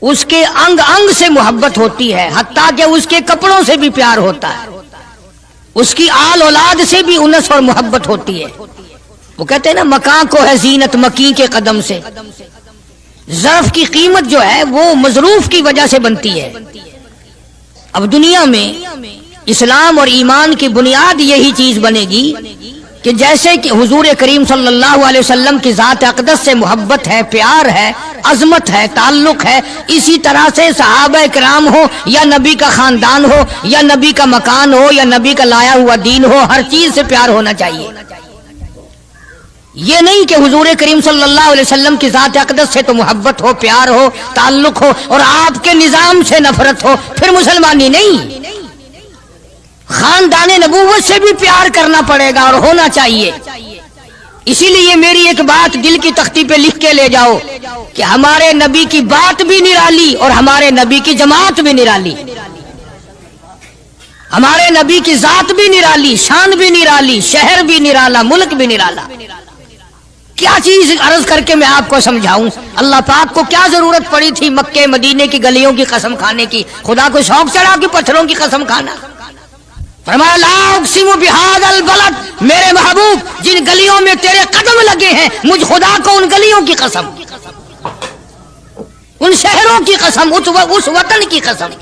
Speaker 1: اس کے انگ انگ سے محبت ہوتی ہے، حتیٰ کہ اس کے کپڑوں سے بھی پیار ہوتا ہے، اس کی آل اولاد سے بھی انس اور محبت ہوتی ہے۔ وہ کہتے ہیں نا مکاں کو ہے زینت مکیں کے قدم سے، ظرف کی قیمت جو ہے وہ مظروف کی وجہ سے بنتی ہے۔ اب دنیا میں اسلام اور ایمان کی بنیاد یہی چیز بنے گی کہ جیسے کہ حضور کریم صلی اللہ علیہ وسلم کی ذات اقدس سے محبت ہے، پیار ہے، عظمت ہے، تعلق ہے، اسی طرح سے صحابہ کرام ہو یا نبی کا خاندان ہو یا نبی کا مکان ہو یا نبی کا لایا ہوا دین ہو، ہر چیز سے پیار ہونا چاہیے۔ یہ نہیں کہ حضور کریم صلی اللہ علیہ وسلم کی ذات اقدس سے تو محبت ہو، پیار ہو، تعلق ہو اور آپ کے نظام سے نفرت ہو، پھر مسلمانی نہیں۔ خاندان نبوت سے بھی پیار کرنا پڑے گا اور ہونا چاہیے۔ اسی لیے میری ایک بات دل کی تختی پہ لکھ کے لے جاؤ کہ ہمارے نبی کی بات بھی نرالی اور ہمارے نبی کی جماعت بھی نرالی، ہمارے نبی کی ذات بھی نرالی، شان بھی نرالی، شہر بھی نرالا، ملک بھی نرالا۔ کیا چیز عرض کر کے میں آپ کو سمجھاؤں؟ اللہ پاک کو کیا ضرورت پڑی تھی مکے مدینے کی گلیوں کی قسم کھانے کی؟ خدا کو شوق چڑھا کہ پتھروں کی قسم کھانا؟ فرمایا لا اقسم بہذا البلد، میرے محبوب جن گلیوں میں تیرے قدم لگے ہیں مجھ خدا کو ان گلیوں کی قسم، ان شہروں کی قسم، اس وطن کی قسم۔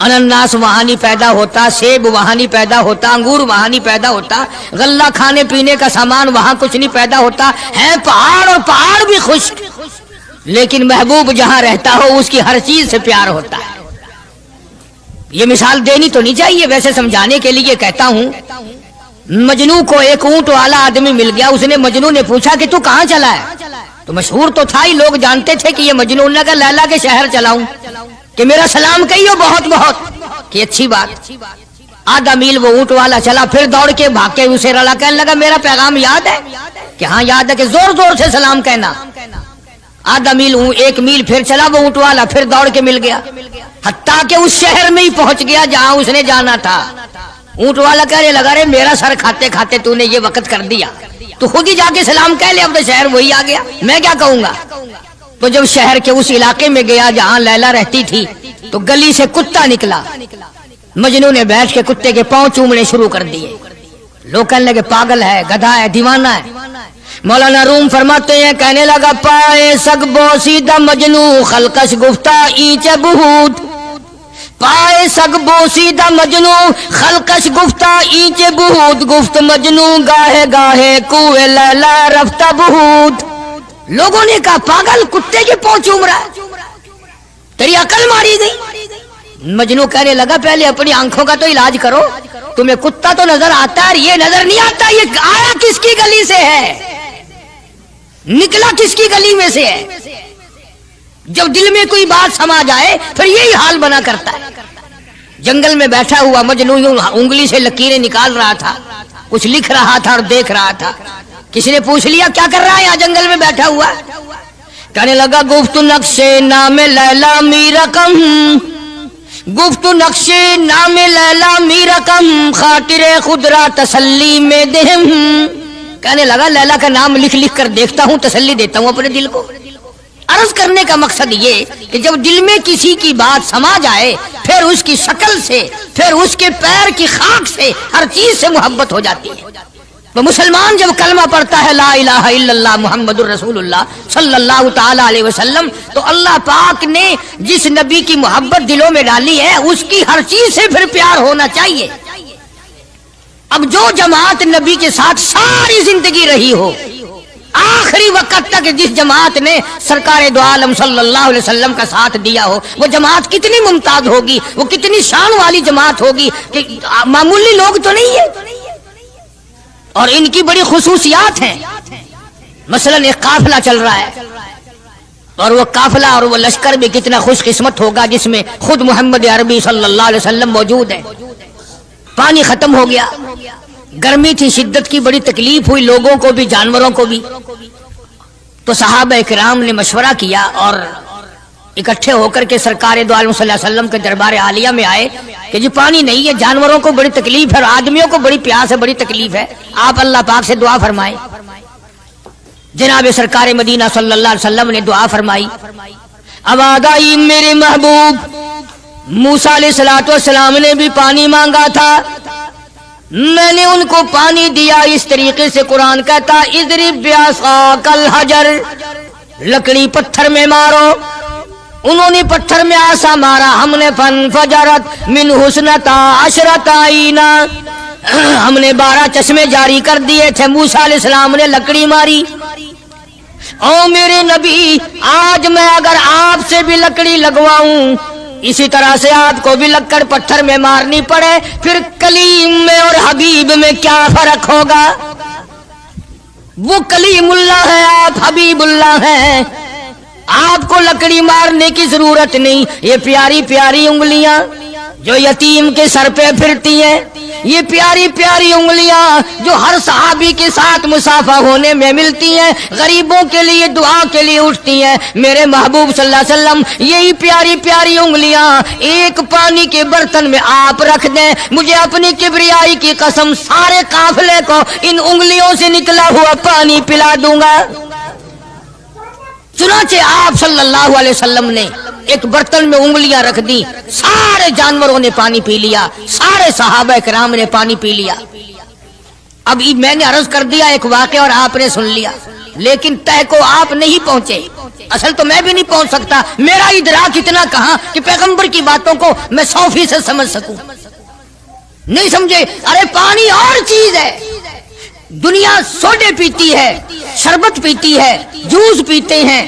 Speaker 1: انناس وہاں نہیں پیدا ہوتا، سیب وہاں نہیں پیدا ہوتا، انگور وہاں نہیں پیدا ہوتا، غلہ کھانے پینے کا سامان وہاں کچھ نہیں پیدا ہوتا، ہے پہاڑ اور پہاڑ بھی خشک، لیکن محبوب جہاں رہتا ہو اس کی ہر چیز سے پیار ہوتا ہے۔ یہ مثال دینی تو نہیں چاہیے، ویسے سمجھانے کے لیے کہتا ہوں۔ مجنو کو ایک اونٹ والا آدمی مل گیا، اس نے مجنو نے پوچھا کہ تو کہاں چلا ہے؟ تو مشہور تو تھا ہی، لوگ جانتے تھے کہ یہ مجنون نے کہا لیلا کے شہر چلاؤں کہ میرا سلام کہیو بہت بہت، کہ اچھی بات۔ آدھا میل وہ اونٹ والا چلا، پھر دوڑ کے بھاگ کے اسے رلا، کہنے لگا میرا پیغام یاد ہے؟ کہ ہاں یاد ہے، کہ زور زور سے سلام کہنا۔ آدھا میل 1 میل پھر چلا وہ اونٹ والا، پھر دوڑ کے مل گیا، حتیٰ کہ اس شہر میں ہی پہنچ گیا جہاں اس نے جانا تھا۔ اونٹ والا کہنے لگا رے میرا سر کھاتے کھاتے تو نے یہ وقت کر دیا، تو خود ہی جا کے سلام کہہ لے، اب تو شہر وہی آ گیا، میں کیا کہوں گا۔ تو جب شہر کے اس علاقے میں گیا جہاں لیلا رہتی تھی، تو گلی سے کتا نکلا، مجنون نے بیٹھ کے کتے کے پاؤں چومنے شروع کر دیے۔ لوگ کہنے لگے پاگل ہے، گدھا ہے، دیوانہ ہے۔ مولانا روم فرماتے ہیں کہنے لگا پائے سگ بوسیدہ مجنو خلقش گفتہ اینچ بہود، پائے سگ بوسیدہ مجنو خلقش گفتہ اینچ بہود، گفت مجنو گاہے گاہے کوئے لیلا رفتہ بہود۔ لوگوں نے کہا پاگل، کتے کے پاؤں چوم رہا ہے، تیری عقل ماری گئی۔ مجنو کہنے لگا پہلے اپنی آنکھوں کا تو علاج کرو، تمہیں کتا تو نظر آتا ہے، یہ نظر نہیں آتا، یہ آیا کس کی گلی سے ہے، نکلا کس کی گلی میں سے ہے۔ جب دل میں کوئی بات سما جائے پھر یہی حال بنا کرتا ہے۔ جنگل میں بیٹھا ہوا مجنو انگلی سے لکیریں نکال رہا تھا، کچھ لکھ رہا تھا اور دیکھ رہا تھا۔ کسی نے پوچھ لیا کیا کر رہا ہے یہاں جنگل میں بیٹھا ہوا؟ کہنے لگا گفت نقشے نام لیلا می رقم، گفت نقشے نام لیلا می رقم، خاطر خود را تسلی میں دہم۔ کہنے لگا لیلا کا نام لکھ لکھ کر دیکھتا ہوں، تسلی دیتا ہوں اپنے دل کو۔ عرض کرنے کا مقصد یہ کہ جب دل میں کسی کی بات سما جائے پھر اس کی شکل سے، پھر اس کے پیر کی خاک سے، ہر چیز سے محبت ہو جاتی ہے۔ تو مسلمان جب کلمہ پڑھتا ہے لا الہ الا اللہ محمد الرسول اللہ صلی اللہ تعالی علیہ وسلم، تو اللہ پاک نے جس نبی کی محبت دلوں میں ڈالی ہے اس کی ہر چیز سے پھر پیار ہونا چاہیے۔ اب جو جماعت نبی کے ساتھ ساری زندگی رہی ہو، آخری وقت تک جس جماعت نے سرکار دو عالم صلی اللہ علیہ وسلم کا ساتھ دیا ہو، وہ جماعت کتنی ممتاز ہوگی، وہ کتنی شان والی جماعت ہوگی کہ معمولی لوگ تو نہیں ہے، اور ان کی بڑی خصوصیات ہیں۔ مثلا ایک قافلہ چل رہا ہے، اور وہ قافلہ اور وہ لشکر بھی کتنا خوش قسمت ہوگا جس میں خود محمد عربی صلی اللہ علیہ وسلم موجود ہے۔ پانی ختم ہو گیا، گرمی تھی، شدت کی بڑی تکلیف ہوئی لوگوں کو بھی جانوروں کو بھی، تو صحابہ کرام نے مشورہ کیا اور اکٹھے ہو کر کے سرکار دو عالم صلی اللہ علیہ وسلم کے دربار عالیہ میں آئے کہ جی پانی نہیں ہے، جانوروں کو بڑی تکلیف ہے اور آدمیوں کو بڑی پیاس ہے، بڑی تکلیف ہے، آپ اللہ پاک سے دعا فرمائیں۔ جناب سرکار مدینہ صلی اللہ علیہ وسلم نے دعا فرمائی۔ آواز آئی میرے محبوب موسیٰ علیہ السلام نے بھی پانی مانگا تھا، میں نے ان کو پانی دیا۔ اس طریقے سے قرآن کہتا اضرب بعصاک الحجر، لکڑی پتھر میں مارو، انہوں نے پتھر میں آسا مارا، ہم نے فانفجرت من حسنتا عشرت عینا، ہم نے 12 چشمے جاری کر دیے تھے۔ موسیٰ علیہ السلام نے لکڑی ماری۔ او میرے نبی، آج میں اگر آپ سے بھی لکڑی لگواؤں، اسی طرح سے آپ کو بھی لکڑ پتھر میں مارنی پڑے، پھر کلیم میں اور حبیب میں کیا فرق ہوگا؟ وہ کلیم اللہ ہے، آپ حبیب اللہ ہیں، آپ کو لکڑی مارنے کی ضرورت نہیں۔ یہ پیاری پیاری انگلیاں جو یتیم کے سر پہ پھرتی ہیں، یہ پیاری پیاری انگلیاں جو ہر صحابی کے ساتھ مسافہ ہونے میں ملتی ہیں، غریبوں کے لیے دعا کے لیے اٹھتی ہیں، میرے محبوب صلی اللہ علیہ وسلم یہی پیاری پیاری انگلیاں ایک پانی کے برتن میں آپ رکھ دیں، مجھے اپنی کبریائی کی قسم سارے قافلے کو ان انگلیوں سے نکلا ہوا پانی پلا دوں گا۔ چنانچہ آپ صلی اللہ علیہ وسلم نے ایک برتن میں انگلیاں رکھ دی، سارے جانوروں نے پانی پی لیا، سارے صحابہ کرام نے پانی پی لیا۔ اب میں نے عرض کر دیا ایک واقعہ اور آپ نے سن لیا، لیکن تہ کو آپ نہیں پہنچے، اصل تو میں بھی نہیں پہنچ سکتا، میرا ادراک اتنا کہاں کہ پیغمبر کی باتوں کو میں 100% سمجھ سکوں، نہیں سمجھے۔ ارے پانی اور چیز ہے، دنیا سوڈے پیتی ہے، شربت پیتی ہے، جوس پیتے ہیں،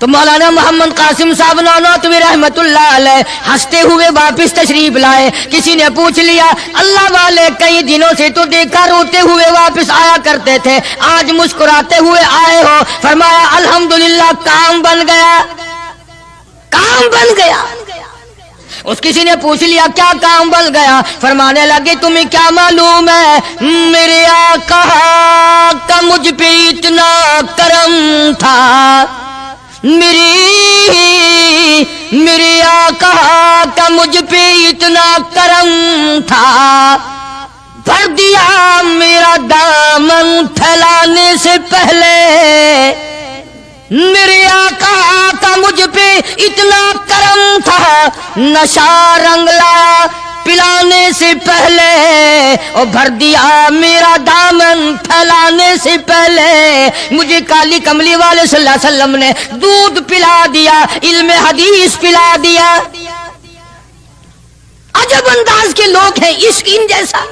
Speaker 1: تو مولانا محمد قاسم صاحب نانوتوی رحمت اللہ علیہ ہنستے ہوئے واپس تشریف لائے. کسی نے پوچھ لیا اللہ والے کئی دنوں سے تو دیکھا روتے ہوئے واپس آیا کرتے تھے, آج مسکراتے ہوئے آئے ہو. فرمایا الحمدللہ کام بن گیا, کام بن گیا. اس کسی نے پوچھ لیا کیا کام بن گیا؟ فرمانے لگے تمہیں کیا معلوم ہے میرے آقا کا مجھ پہ اتنا کرم تھا, میرے آقا کا مجھ پہ اتنا کرم تھا, بھر دیا میرا دامن پھیلانے سے پہلے. میرے آقا کا مجھ پہ اتنا کرم تھا, نشہ رنگ لایا پلانے سے پہلے, اور بھر دیا میرا دامن پھیلانے سے پہلے. مجھے کالی کملی والے صلی اللہ علیہ وسلم نے دودھ پلا دیا, علم حدیث پلا دیا. عجب انداز کے لوگ ہیں, عشق ان جیسا.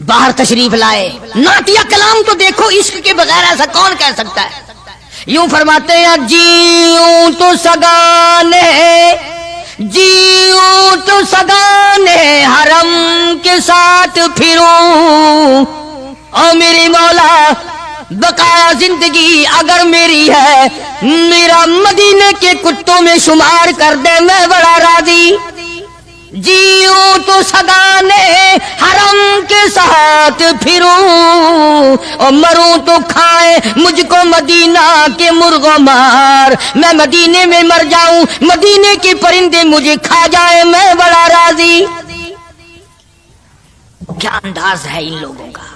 Speaker 1: باہر تشریف لائے, نعتیہ کلام تو دیکھو, عشق کے بغیر ایسا کون کہہ سکتا ہے. یوں فرماتے ہیں جیوں تو سگانے, جیوں تو سگانے حرم کے ساتھ پھروں, او میری مولا بقایا زندگی اگر میری ہے میرا مدینے کے کتوں میں شمار کر دے, میں بڑا راضی. جیوں تو سگانے حرم کے ساتھ پھروں, اور مروں تو کھائے مجھ کو مدینہ کے مرغ و مار. میں مدینے میں مر جاؤں, مدینے کے پرندے مجھے کھا جائے, میں بڑا راضی. کیا انداز ہے ان لوگوں کا.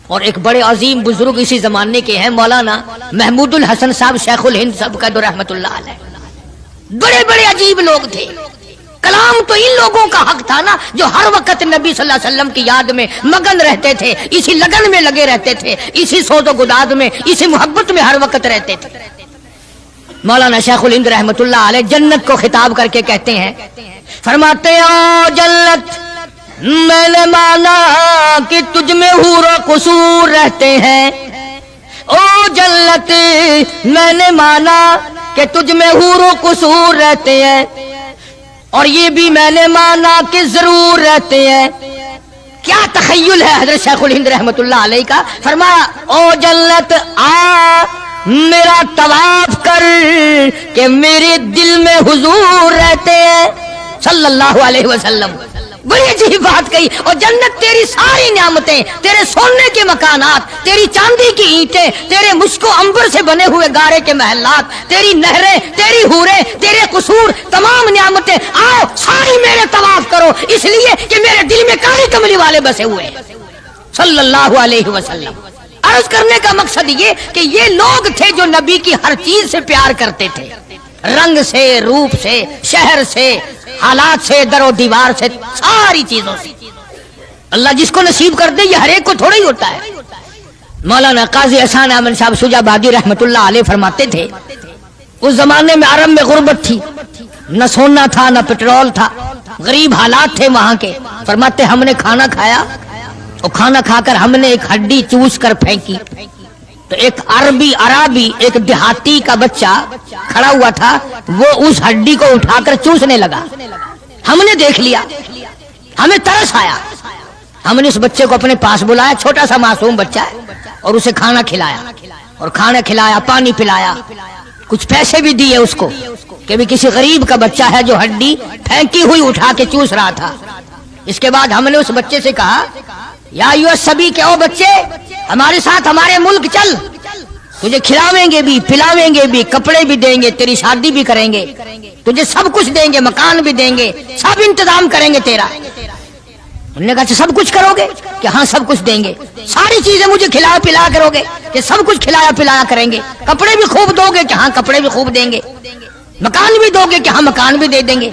Speaker 1: اور ایک بڑے عظیم بزرگ اسی زمانے کے ہیں مولانا محمود الحسن صاحب شیخ الہند صاحب کا رحمت اللہ علیہ. بڑے بڑے عجیب لوگ تھے. کلام تو ان لوگوں کا حق تھا نا جو ہر وقت نبی صلی اللہ علیہ وسلم کی یاد میں مگن رہتے تھے, اسی لگن میں لگے رہتے تھے, اسی سوز و گداد میں, اسی محبت میں ہر وقت رہتے تھے. مولانا شیخ الہند رحمت اللہ علیہ جنت کو خطاب کر کے کہتے ہیں, فرماتے ہیں او جنت میں نے مانا کہ تجھ میں حور و قصور رہتے ہیں. او جنت میں نے مانا کہ تجھ میں حور و قصور رہتے ہیں, اور یہ بھی میں نے مانا کہ ضرور رہتے ہیں. کیا تخیل ہے حضرت شیخ الہند رحمت اللہ علیہ کا. فرمایا او جنت آ میرا طواف کر کہ میرے دل میں حضور رہتے ہیں صلی اللہ علیہ وسلم. بڑی عجیب بات کہی. اور جنت تیری ساری نعمتیں, تیرے سونے کے مکانات, تیری چاندی کی اینٹیں, تیرے مشک و عنبر سے بنے ہوئے گارے کے محلات, تیری نہریں, تیری حوریں, تیرے قصور, تمام نعمتیں, آؤ ساری میرے طواف کرو, اس لیے کہ میرے دل میں کالی کملی والے بسے ہوئے صلی اللہ علیہ وسلم. عرض کرنے کا مقصد یہ کہ یہ لوگ تھے جو نبی کی ہر چیز سے پیار کرتے تھے, رنگ سے, روپ سے, شہر سے, حالات سے, در و دیوار سے, ساری چیزوں سے. اللہ جس کو نصیب کر دے یہ ہر ایک کو تھوڑا ہی ہوتا ہے. مولانا قاضی احسان احمد صاحب شجاع بادی رحمت اللہ علیہ فرماتے تھے اس زمانے میں عرب میں غربت تھی, نہ سونا تھا نہ پٹرول تھا, غریب حالات تھے وہاں کے. فرماتے ہم نے کھانا کھایا, اور کھانا کھا کر ہم نے ایک ہڈی چوس کر پھینکی, تو ایک عربی ایک دیہاتی کا بچہ کھڑا ہوا تھا, وہ اس ہڈی کو اٹھا کر چوسنے لگا. ہم نے دیکھ لیا, ہمیں ترس آیا, ہم نے اس بچے کو اپنے پاس بلایا, چھوٹا سا معصوم بچہ ہے, اور اسے کھانا کھلایا, اور کھانا کھلایا, پانی پلایا, کچھ پیسے بھی دیے اس کو کہ بھی کسی غریب کا بچہ ہے جو ہڈی پھینکی ہوئی اٹھا کے چوس رہا تھا. اس کے بعد ہم نے اس بچے سے کہا یا سبھی کہ او بچے ہمارے ساتھ ہمارے ملک چل, تجھے کھلاویں گے بھی, پلاویں گے بھی, کپڑے بھی دیں گے, تیری شادی بھی کریں گے, تجھے سب کچھ دیں گے, مکان بھی دیں گے, سب انتظام کریں گے تیرا. انہوں نے کہا سب کچھ کرو گے کہ ہاں سب کچھ دیں گے, ساری چیزیں مجھے کھلا پلا کرو گے کہ سب کچھ کھلایا پلایا کریں گے, کپڑے بھی خوب دو گے کہ ہاں کپڑے بھی خوب دیں گے, مکان بھی دو گے کہ ہاں مکان بھی دے دیں گے.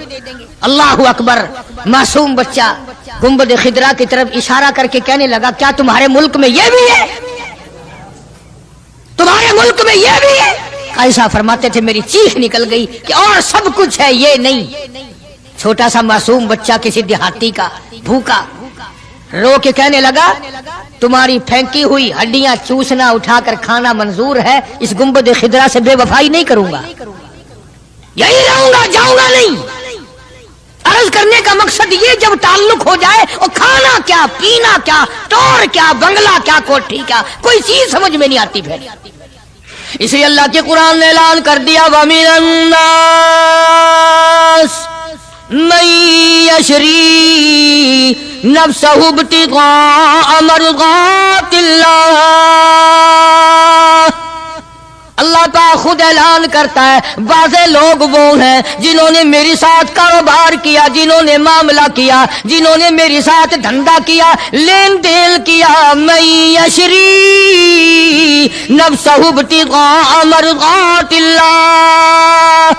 Speaker 1: اللہ اکبر. معصوم بچہ گنبد خضرا کی طرف اشارہ کر کے کہنے لگا کیا تمہارے ملک میں یہ بھی ہے, تمہارے ملک میں یہ بھی ہے؟ ایسا فرماتے تھے میری چیخ نکل گئی کہ اور سب کچھ ہے یہ نہیں. چھوٹا سا معصوم بچہ کسی دیہاتی کا بھوکا رو کے کہنے لگا تمہاری پھینکی ہوئی ہڈیاں چوسنا اٹھا کر کھانا منظور ہے، اس گنبد خضرا سے بے وفائی نہیں کروں گا، یہی رہوں گا، جاؤں گا نہیں۔ عرض کرنے کا مقصد یہ جب تعلق ہو جائے اور کھانا کیا، پینا کیا، ٹور کیا، بنگلہ کیا، کوٹھی کیا، کوئی چیز سمجھ میں نہیں آتی پھر۔ اس لیے اللہ کے قرآن نے اعلان کر دیا وَمِنَ النَّاسِ مَن يَشْرِي نَفْسَهُ ابْتِغَاءَ مَرْضَاتِ اللَّهِ۔ اللہ تعالیٰ خود اعلان کرتا ہے بعض لوگ وہ ہیں جنہوں نے میرے ساتھ کاروبار کیا، جنہوں نے معاملہ کیا، جنہوں نے میرے ساتھ دھندا کیا، لین دین کیا، من یشری نفسہ ابتغاء مرضات اللہ۔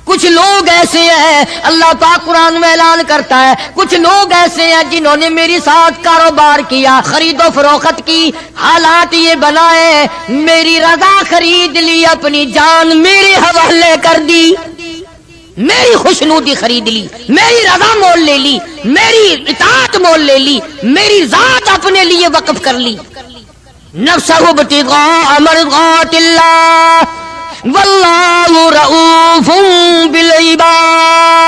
Speaker 1: کچھ لوگ ایسے ہیں، اللہ پاک قرآن میں اعلان کرتا ہے کچھ لوگ ایسے ہیں جنہوں نے میرے ساتھ کاروبار کیا، خرید و فروخت کی، حالات یہ بنائے، میری رضا خرید لی، اپنی جان میرے حوالے کر دی، میری خوشنودی خرید لی، میری رضا مول لے لی، میری اطاعت مول لے لی، میری ذات اپنے لیے وقف کر لی۔ نفسہ ابتغاء مرضات اللہ واللہ رؤوف بالعباد۔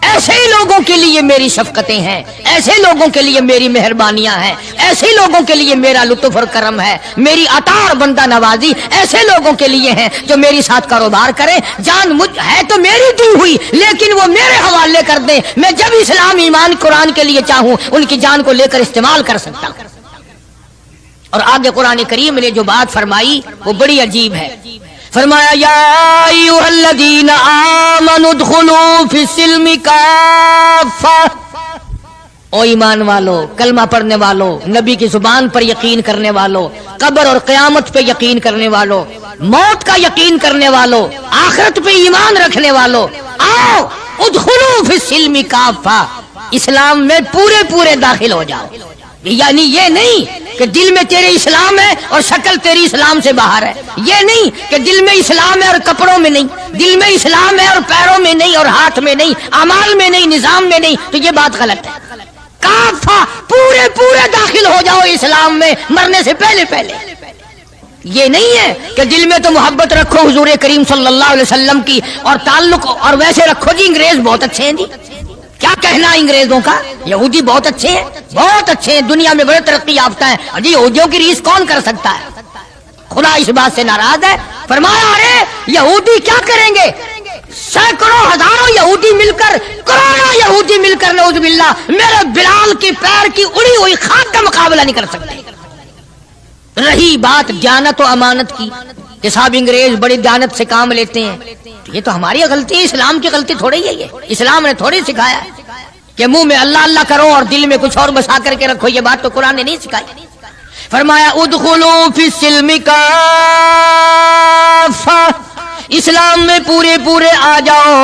Speaker 1: ایسے لوگوں کے لیے میری شفقتیں ہیں، ایسے لوگوں کے لیے میری مہربانیاں ہیں، ایسے لوگوں کے لیے میرا لطف اور کرم ہے، میری عطا اور بندہ نوازی ایسے لوگوں کے لیے ہیں جو میری ساتھ کاروبار کریں، جان مجھ ہے تو میری دی ہوئی لیکن وہ میرے حوالے کر دیں، میں جب اسلام ایمان قرآن کے لیے چاہوں ان کی جان کو لے کر استعمال کر سکتا ہوں۔ اور آگے قرآن کریم نے جو بات فرمائی وہ بڑی عجیب ہے، فرمایا یا ایھا الذین آمنوا ادخلوا فی السلم کافہ، او ایمان والو، کلمہ پڑھنے والو، نبی کی زبان پر یقین کرنے والو، قبر اور قیامت پہ یقین کرنے والو، موت کا یقین کرنے والو، آخرت پہ ایمان رکھنے والو، آؤ ادخلوا فی السلم کافہ، اسلام میں پورے پورے داخل ہو جاؤ۔ یعنی یہ نہیں کہ دل میں تیرے اسلام ہے اور شکل تیری اسلام سے باہر ہے، یہ نہیں کہ دل میں اسلام ہے اور کپڑوں میں نہیں، دل میں اسلام ہے اور پیروں میں نہیں اور ہاتھ میں نہیں، اعمال میں نہیں، نظام میں نہیں، تو یہ بات غلط ہے۔ کافہ پورے پورے داخل ہو جاؤ اسلام میں مرنے سے پہلے پہلے۔ یہ نہیں ہے کہ دل میں تو محبت رکھو حضور کریم صلی اللہ علیہ وسلم کی اور تعلق، اور ویسے رکھو جی انگریز بہت اچھے ہیں جی، کیا کہنا انگریزوں کا، یہودی بہت اچھے ہیں، بہت اچھے ہیں، دنیا میں بڑے ترقی یافتہ ہیں، جی یہودیوں کی ریس کون کر سکتا ہے؟ خدا اس بات سے ناراض ہے، فرمایا ارے یہودی کیا کریں گے، سینکڑوں ہزاروں یہودی مل کر، کروڑوں یہودی مل کر نعوذ باللہ میرے بلال کی پیر کی اڑی ہوئی خاک کا مقابلہ نہیں کر سکتے۔ رہی بات دیانت و امانت کی کہ صاحب انگریز بڑی دیانت سے کام لیتے ہیں، یہ تو ہماری غلطی ہے، اسلام کی غلطی تھوڑی ہے، یہ اسلام نے تھوڑی سکھایا ہے کہ منہ میں اللہ اللہ کرو اور دل میں کچھ اور بسا کر کے رکھو، یہ بات تو قرآن نے نہیں سکھائی۔ فرمایا ادخلوا فی السلم کافہ، اسلام میں پورے پورے آ جاؤ،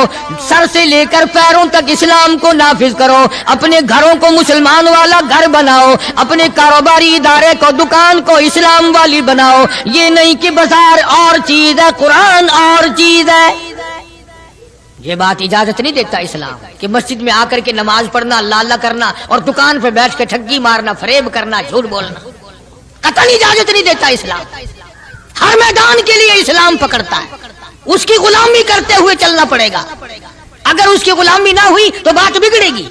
Speaker 1: سر سے لے کر پیروں تک اسلام کو نافذ کرو، اپنے گھروں کو مسلمان والا گھر بناؤ، اپنے کاروباری ادارے کو، دکان کو اسلام والی بناؤ، یہ نہیں کہ بازار اور چیز ہے قرآن اور چیز ہے۔ یہ بات اجازت نہیں دیتا اسلام کہ مسجد میں آ کر کے نماز پڑھنا، اللہ اللہ کرنا اور دکان پہ بیٹھ کے ٹھگی مارنا، فریب کرنا، جھوٹ بولنا، قطعاً اجازت نہیں دیتا اسلام۔ ہر میدان کے لیے اسلام پکڑتا ہے، اس کی غلامی کرتے ہوئے چلنا پڑے گا، اگر اس کی غلامی نہ ہوئی تو بات بگڑے گی،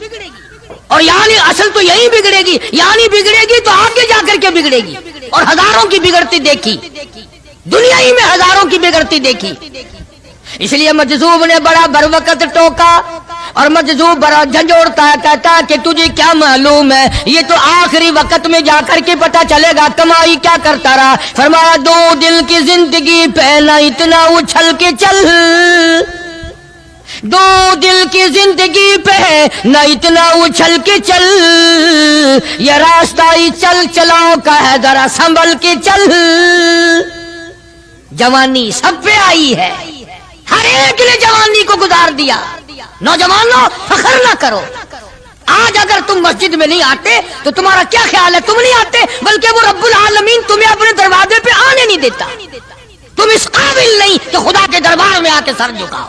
Speaker 1: اور یعنی اصل تو یہی بگڑے گی، یعنی بگڑے گی تو آگے جا کر کے بگڑے گی، اور ہزاروں کی بگڑتی دیکھی، دنیا ہی میں ہزاروں کی بگڑتی دیکھی۔ اس لیے مجذوب نے بڑا بر وقت ٹوکا، اور مجذوب بڑا جھنجھوڑتا ہے، کہتا کہ تجھے کیا معلوم ہے، یہ تو آخری وقت میں جا کر کے پتہ چلے گا کمائی کیا کرتا رہا۔ فرمایا دو دل کی زندگی پہ نہ اتنا اچھل کے چل، دو دل کی زندگی پہ نہ اتنا اچھل کے چل، یہ راستہ ہی چل چلاؤ کا ہے ذرا سنبھل کے چل۔ جوانی سب پہ آئی ہے، ہر ایک نے جوانی کو گزار دیا۔ نوجوانوں فخر نہ کرو، آج اگر تم مسجد میں نہیں آتے تو تمہارا کیا خیال ہے، تم نہیں آتے بلکہ وہ رب العالمین تمہیں اپنے دروازے پہ آنے نہیں دیتا، تم اس قابل نہیں کہ خدا کے دربار میں آ کے سر جھکاؤ۔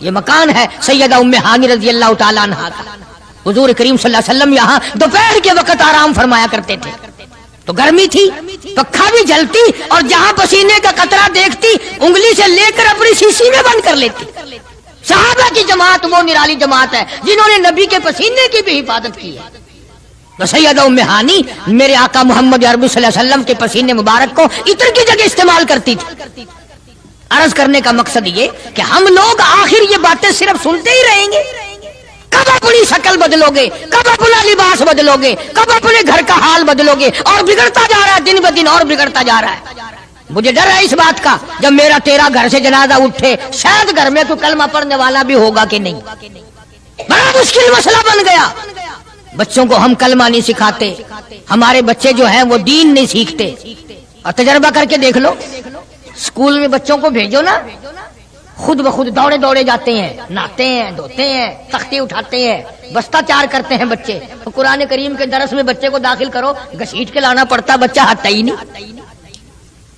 Speaker 1: یہ مکان ہے سیدہ ام ہانی رضی اللہ تعالیٰ عنہا کا. حضور کریم صلی اللہ علیہ وسلم یہاں دوپہر کے وقت آرام فرمایا کرتے تھے. تو گرمی تھی، پکھا بھی جلتی، اور جہاں پسینے کا قطرہ دیکھتی انگلی سے لے کر اپنی شیشی میں بند کر لیتی. صحابہ کی جماعت وہ نرالی جماعت ہے جنہوں نے نبی کے پسینے کی بھی حفاظت کی ہے. تو سیدہ ام ہانی میرے آقا محمد عربی صلی اللہ علیہ وسلم کے پسینے مبارک کو عطر کی جگہ استعمال کرتی تھی. عرض کرنے کا مقصد یہ کہ ہم لوگ آخر یہ باتیں صرف سنتے ہی رہیں گے؟ کب اپنی شکل بدلو گے؟ کب اپنا لباس بدلو گے؟ کب اپنے گھر کا حال بدلو گے؟ اور بگڑتا جا رہا ہے، دن بہ دن اور بگڑتا جا رہا ہے. مجھے ڈر ہے اس بات کا جب میرا تیرا گھر سے جنازہ اٹھے شاید گھر میں کوئی کلمہ پڑھنے والا بھی ہوگا کہ نہیں. بڑا مشکل مسئلہ بن گیا. بچوں کو ہم کلمہ نہیں سکھاتے، ہمارے بچے جو ہیں وہ دین نہیں سیکھتے. اور تجربہ کر کے دیکھ لو، اسکول میں بچوں کو بھیجو نا، خود بخود دوڑے دوڑے جاتے ہیں، نہاتے ہیں، دھوتے ہیں، تختی اٹھاتے ہیں، بستہ چار کرتے ہیں بچے. تو قرآن کریم کے درس میں بچے کو داخل کرو، گھسیٹ کے لانا پڑتا ہے، بچہ ہٹتا ہی نہیں.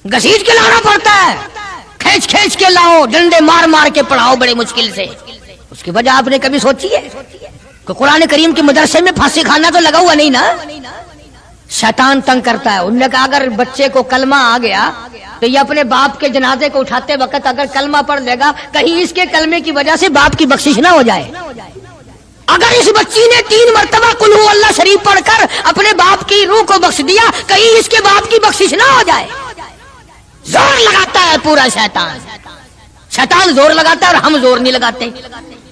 Speaker 1: گھسیٹ کے لانا پڑتا ہے، کھینچ کھینچ کے لاؤ، ڈنڈے مار مار کے پڑھاؤ بڑے مشکل سے. اس کی وجہ آپ نے کبھی سوچی ہے کہ قرآن کریم کے مدرسے میں پھانسی کھانا تو لگا ہوا نہیں نا. شیطان تنگ کرتا ہے. انہوں نے کہا اگر بچے کو کلمہ آ گیا تو یہ اپنے باپ کے جنازے کو اٹھاتے وقت اگر کلمہ پڑھ لے گا، کہیں اس کے کلمے کی وجہ سے باپ کی بخشش نہ ہو جائے. اگر اس بچی نے 3 مرتبہ قل ہو اللہ شریف پڑھ کر اپنے باپ کی روح کو بخش دیا، کہیں اس کے باپ کی بخشش نہ ہو جائے. زور لگاتا ہے پورا شیطان. شیطان زور لگاتا ہے اور ہم زور نہیں لگاتے.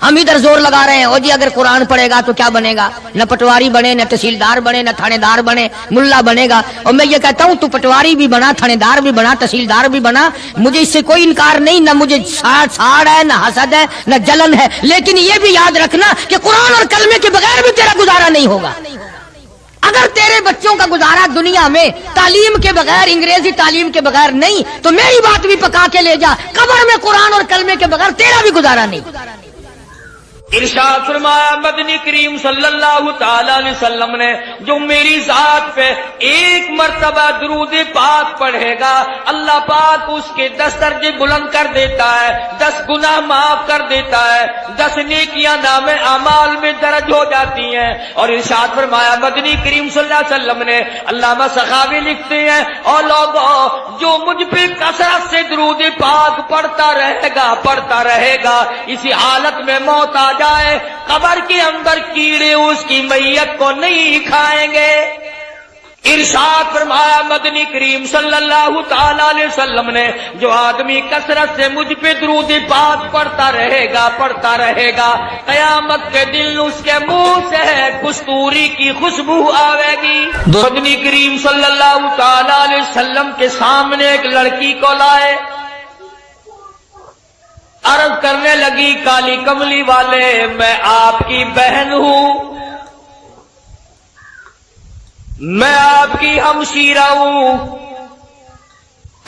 Speaker 1: ہم ادھر زور لگا رہے ہیں، او جی اگر قرآن پڑھے گا تو کیا بنے گا؟ نہ پٹواری بنے، نہ تحصیلدار بنے، نہ تھانے دار بنے، ملا بنے گا. اور میں یہ کہتا ہوں تو پٹواری بھی بنا، تھانے دار بھی بنا، تحصیلدار بھی بنا، مجھے اس سے کوئی انکار نہیں، نہ مجھے ساڑ ہے، نہ حسد ہے، نہ جلن ہے. لیکن یہ بھی یاد رکھنا کہ قرآن اور کلمے کے بغیر بھی تیرا گزارا نہیں ہوگا. اگر تیرے بچوں کا گزارا دنیا میں تعلیم کے بغیر، انگریزی تعلیم کے بغیر نہیں، تو میری بات بھی پکا کے لے جا، قبر میں قرآن اور کلمے کے بغیر تیرا بھی گزارا نہیں.
Speaker 2: ارشاد فرمایا مدنی کریم صلی اللہ تعالی علیہ وسلم نے جو میری ذات پہ 1 مرتبہ درود پاک پڑھے گا، اللہ پاک اس کے 10 درجے بلند کر دیتا ہے، 10 گناہ معاف کر دیتا ہے، 10 نیکیاں نام اعمال میں درج ہو جاتی ہیں. اور ارشاد فرمایا مدنی کریم صلی اللہ علیہ وسلم نے، علامہ سخاوی لکھتے ہیں، اور لوگوں جو مجھ پہ کثرت سے درود پاک پڑھتا رہے گا اسی حالت میں موت آ جائے، قبر کے اندر کیڑے اس کی میت کو نہیں کھائیں گے. ارشاد فرمایا مدنی کریم صلی اللہ تعالی علیہ وسلم نے جو آدمی کثرت سے مجھ پہ درود پاک پڑھتا رہے گا قیامت کے دن اس کے منہ سے کستوری کی خوشبو آئے گی. مدنی کریم صلی اللہ تعالی علیہ وسلم کے سامنے ایک لڑکی کو لائے، عرض کرنے لگی کالی کملی والے میں آپ کی بہن ہوں، میں آپ کی ہمشیرہ ہوں.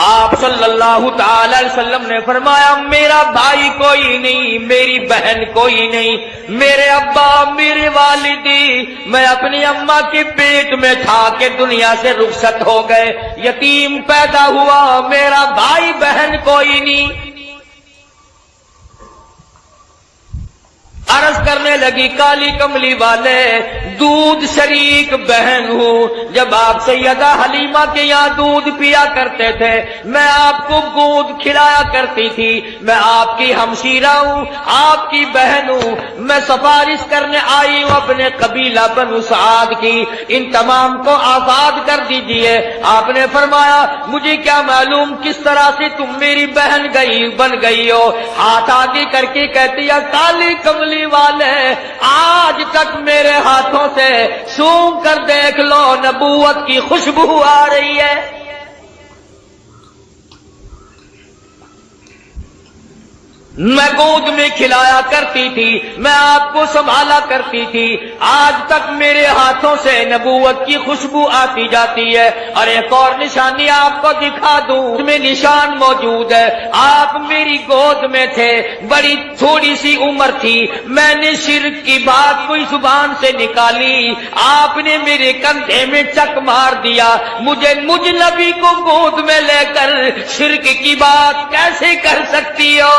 Speaker 2: آپ صلی اللہ تعالی علیہ وسلم نے فرمایا میرا بھائی کوئی نہیں، میری بہن کوئی نہیں، میرے ابا میرے والدی میں اپنی اماں کے پیٹ میں تھا کہ دنیا سے رخصت ہو گئے، یتیم پیدا ہوا، میرا بھائی بہن کوئی نہیں. عرض کرنے لگی کالی کملی والے دودھ شریک بہن ہوں، جب آپ سیدہ حلیمہ کے یہاں دودھ پیا کرتے تھے میں آپ کو گود کھلایا کرتی تھی، میں آپ کی ہمشیرہ ہوں، آپ کی بہن ہوں، میں سفارش کرنے آئی ہوں اپنے قبیلہ بنو سعد کی، ان تمام کو آزاد کر دیجئے. آپ نے فرمایا مجھے کیا معلوم کس طرح سے تم میری بہن بن گئی ہو. ہاتھ آگے کر کے کہتی ہے کالی کملی والے آج تک میرے ہاتھوں سے سونگھ کر دیکھ لو نبوت کی خوشبو آ رہی ہے. میں گود میں کھلایا کرتی تھی، میں آپ کو سنبھالا کرتی تھی، آج تک میرے ہاتھوں سے نبوت کی خوشبو آتی جاتی ہے. اور ایک اور نشانی آپ کو دکھا دوں، اس میں نشان موجود ہے. آپ میری گود میں تھے، بڑی تھوڑی سی عمر تھی، میں نے شرک کی بات کوئی زبان سے نکالی، آپ نے میرے کندھے میں چک مار دیا. مجھ نبی کو گود میں لے کر شرک کی بات کیسے کر سکتی ہو؟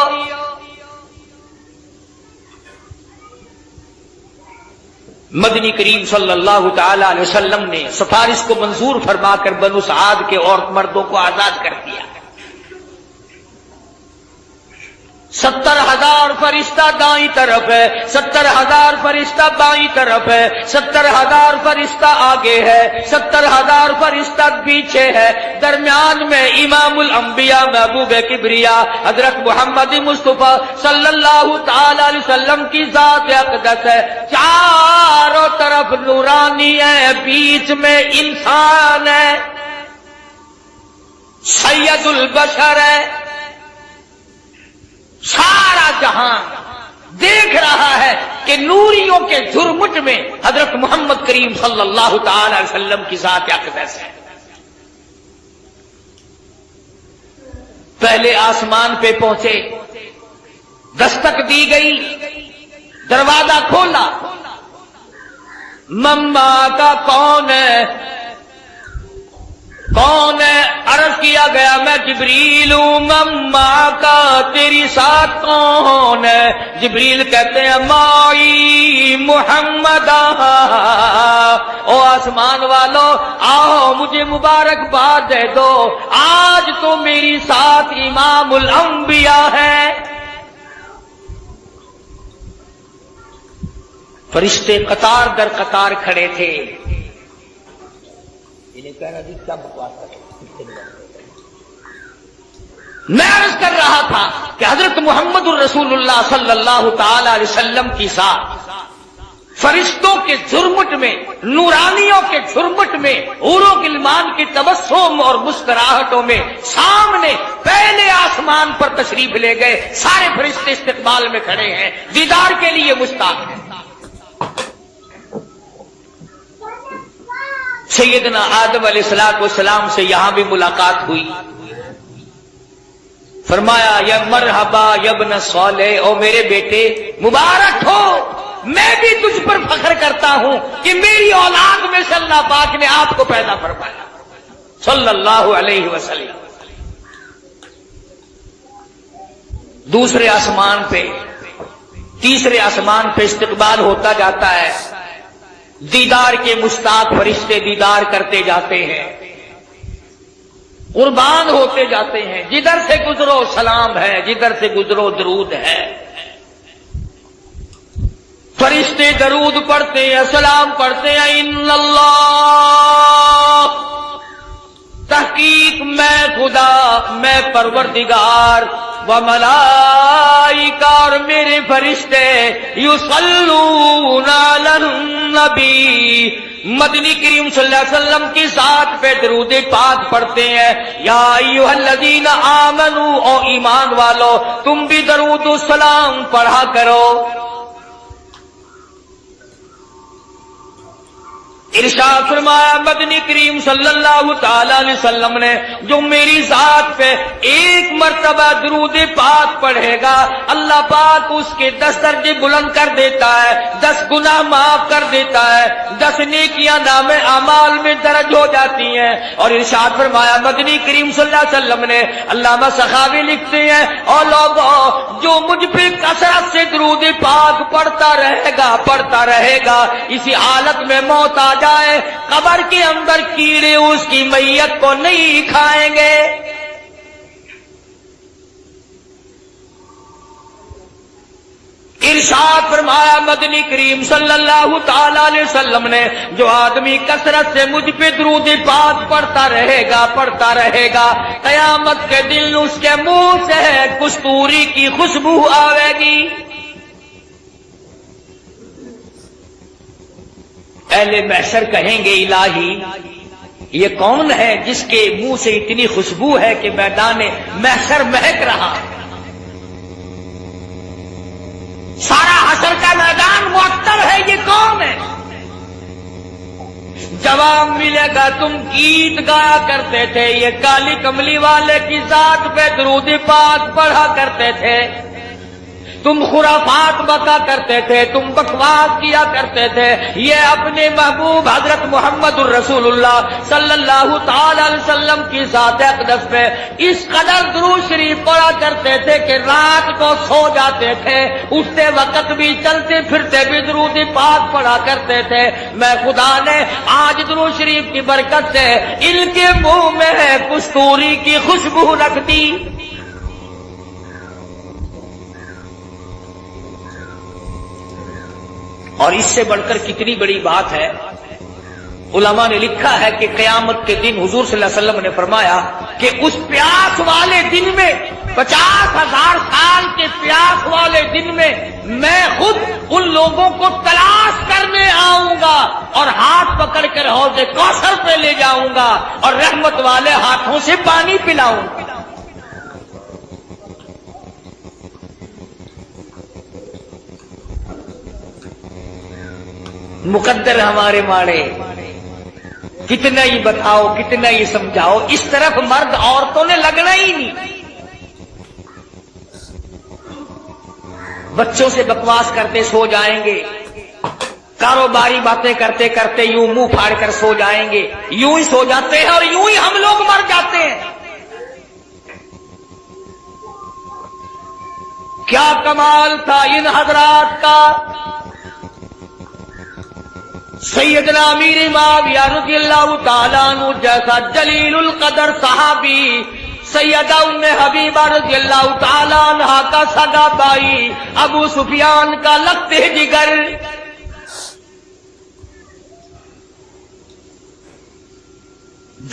Speaker 2: مدنی کریم صلی اللہ تعالی علیہ وسلم نے سفارش کو منظور فرما کر بنو سعد کے عورت مردوں کو آزاد کر دیا۔ 70,000 فرشتہ دائیں طرف ہے، 70,000 فرشتہ بائیں طرف ہے، 70,000 فرشتہ آگے ہے، 70,000 فرشتہ پیچھے ہے، درمیان میں امام الانبیاء محبوب کبریا حضرت محمد مصطفیٰ صلی اللہ تعالی علیہ وسلم کی ذات اقدس ہے، چاروں طرف نورانی ہے، بیچ میں انسان ہے، سید البشر ہے۔ سارا جہان دیکھ رہا ہے کہ نوریوں کے جھرمٹ میں حضرت محمد کریم صلی اللہ تعالی علیہ وسلم کی ذات اقدس ہے۔ پہلے آسمان پہ پہنچے، دستک دی گئی، دروازہ کھولا، مما کا کون ہے؟ کون ہے؟ عرض کیا گیا میں جبریل ہوں۔ مما کا تیری ساتھ کون ہے؟ جبریل کہتے ہیں مائی محمد۔ او آسمان والو آؤ مجھے مبارکباد دے دو، آج تو میری ساتھ امام الانبیاء ہے۔ فرشتے قطار در قطار کھڑے تھے۔ کیا بکواس میں عرض کر رہا تھا کہ حضرت محمد الرسول اللہ صلی اللہ تعالی علیہ وسلم کی ذات فرشتوں کے جھرمٹ میں، نورانیوں کے جھرمٹ میں، حوروں غلمان کے تبسم اور مسکراہٹوں میں سامنے پہلے آسمان پر تشریف لے گئے۔ سارے فرشتے استقبال میں کھڑے ہیں، دیدار کے لیے مشتاق ہیں۔ سیدنا آدم علیہ السلام سے یہاں بھی ملاقات ہوئی، فرمایا یا مرحبا یا ابن صالح، او میرے بیٹے مبارک ہو، میں بھی تجھ پر فخر کرتا ہوں کہ میری اولاد میں سے اللہ پاک نے آپ کو پیدا فرمایا صلی اللہ علیہ وسلم۔ دوسرے آسمان پہ، تیسرے آسمان پہ استقبال ہوتا جاتا ہے، دیدار کے مشتاق فرشتے دیدار کرتے جاتے ہیں، قربان ہوتے جاتے ہیں، جدھر سے گزرو سلام ہے، جدھر سے گزرو درود ہے۔ فرشتے درود پڑھتے ہیں، سلام پڑھتے ہیں، ان اللہ، تحقیق میں خدا، میں پروردگار، وملائکہ، اور میرے فرشتے، یصلون علی النبی، مدنی کریم صلی اللہ علیہ وسلم کی ذات پہ درود پاک پڑھتے ہیں۔ یا ایھا الذین آمنوا، او ایمان والو تم بھی درود و سلام پڑھا کرو۔ ارشاد فرمایا مدنی کریم صلی اللہ تعالی علیہ وسلم نے، جو میری ذات پہ ایک مرتبہ درود پاک پڑھے گا، اللہ پاک اس کے 10 درجے بلند کر دیتا ہے، 10 گناہ معاف کر دیتا ہے، 10 نیکیاں نام اعمال میں درج ہو جاتی ہیں۔ اور ارشاد فرمایا مدنی کریم صلی اللہ علیہ وسلم نے، علامہ سخاوی لکھتے ہیں، اور لوگوں جو مجھ پہ کثرت سے درود پاک پڑھتا رہے گا، اسی حالت میں موت آ جائے، قبر کے اندر کیڑے اس کی میت کو نہیں کھائیں گے۔ ارشاد فرمایا مدنی کریم صلی اللہ تعالی علیہ وسلم نے، جو آدمی کثرت سے مجھ پہ درود پاک پڑھتا رہے گا، قیامت کے دن اس کے منہ سے کستوری کی خوشبو آئے گی۔ اہل محشر کہیں گے الہی یہ کون ہے جس کے منہ سے اتنی خوشبو ہے کہ میدان محشر مہک رہا، سارا حشر کا میدان معطر ہے، یہ کون ہے؟ جواب ملے گا تم گیت گایا کرتے تھے، یہ کالی کملی والے کی ذات پہ درود پاک پڑھا کرتے تھے، تم خرافات بکا کرتے تھے، تم بکواس کیا کرتے تھے، یہ اپنے محبوب حضرت محمد الرسول اللہ صلی اللہ تعالی علیہ وسلم کی ذات اقدس پہ اس قدر درود شریف پڑھا کرتے تھے کہ رات کو سو جاتے تھے، اٹھتے وقت بھی چلتے پھرتے بھی درود پاک پڑھا کرتے تھے۔ میں خدا نے آج درود شریف کی برکت سے ان کے منہ میں ہے کستوری کی خوشبو رکھ دی۔ اور اس سے بڑھ کر کتنی بڑی بات ہے، علماء نے لکھا ہے کہ قیامت کے دن حضور صلی اللہ علیہ وسلم نے فرمایا کہ اس پیاس والے دن میں 50,000 سال کے پیاس والے دن میں خود ان لوگوں کو تلاش کرنے آؤں گا اور ہاتھ پکڑ کر حوض کوثر پہ لے جاؤں گا اور رحمت والے ہاتھوں سے پانی پلاؤں گا۔ مقدر ہمارے ماڑے، کتنا ہی بتاؤ کتنا ہی سمجھاؤ، اس طرف مرد عورتوں نے لگنا ہی نہیں۔ بچوں سے بکواس کرتے سو جائیں گے، کاروباری باتیں کرتے کرتے یوں منہ پھاڑ کر سو جائیں گے، یوں ہی سو جاتے ہیں اور یوں ہی ہم لوگ مر جاتے ہیں۔ کیا کمال تھا ان حضرات کا! سیدنا امیر معاویہ رضی اللہ تعالیٰ عنہ جیسا جلیل القدر صحابی، سیدہ ام حبیبہ رضی اللہ تعالیٰ عنہ کا سگا بھائی ابو سفیان کا لگتے جگر،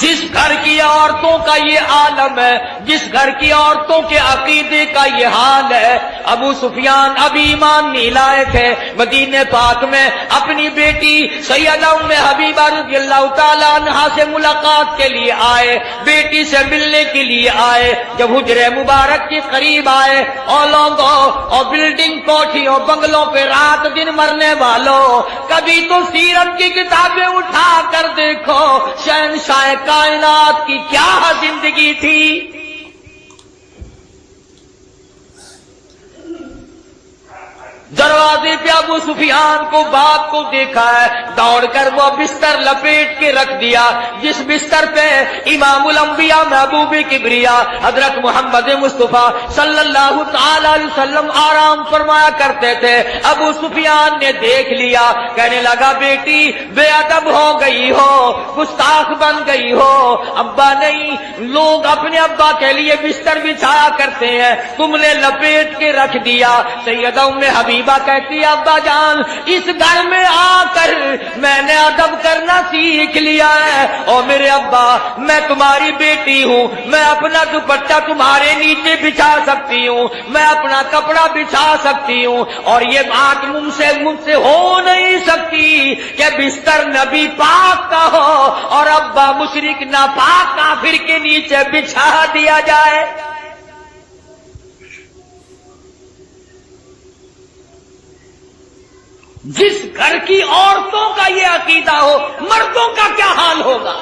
Speaker 2: جس گھر کی عورتوں کا یہ عالم ہے، جس گھر کی عورتوں کے عقیدے کا یہ حال ہے، ابو سفیان ابھی ایمان نہیں لائے تھے، مدینے پاک میں اپنی بیٹی سیدہ ام حبیبہ رضی اللہ تعالیٰ عنہا سے ملاقات کے لیے آئے، بیٹی سے ملنے کے لیے آئے۔ جب حجرے مبارک کے قریب آئے، اور لوگوں اور بلڈنگ کوٹھیوں بنگلوں پہ رات دن مرنے والوں، کبھی تو سیرت کی کتابیں اٹھا کر دیکھو، شہنشاہ کائنات کی کیا زندگی تھی۔ دروازے پہ ابو سفیان کو باپ کو دیکھا ہے، دوڑ کر وہ بستر لپیٹ کے رکھ دیا جس بستر پہ امام الانبیاء محبوب کبریا حضرت محمد مصطفیٰ صلی اللہ تعالی علیہ وسلم آرام فرمایا کرتے تھے۔ ابو سفیان نے دیکھ لیا، کہنے لگا بیٹی بے ادب ہو گئی ہو، گستاخ بن گئی ہو، ابا نہیں، لوگ اپنے ابا کے لیے بستر بچھایا کرتے ہیں، تم نے لپیٹ کے رکھ دیا۔ سیدہ ام حبیبہ کہتی ابا جان اس گھر میں آ کر میں نے ادب کرنا سیکھ لیا ہے، اور میرے ابا میں تمہاری بیٹی ہوں، میں اپنا دوپٹہ تمہارے نیچے بچھا سکتی ہوں، میں اپنا کپڑا بچھا سکتی ہوں، اور یہ بات مجھ سے ہو نہیں سکتی کہ بستر نبی پاک کا ہو اور ابا مشرک ناپاک کافر کے نیچے بچھا دیا جائے۔ جس گھر کی عورتوں کا یہ عقیدہ ہو، مردوں کا کیا حال ہوگا؟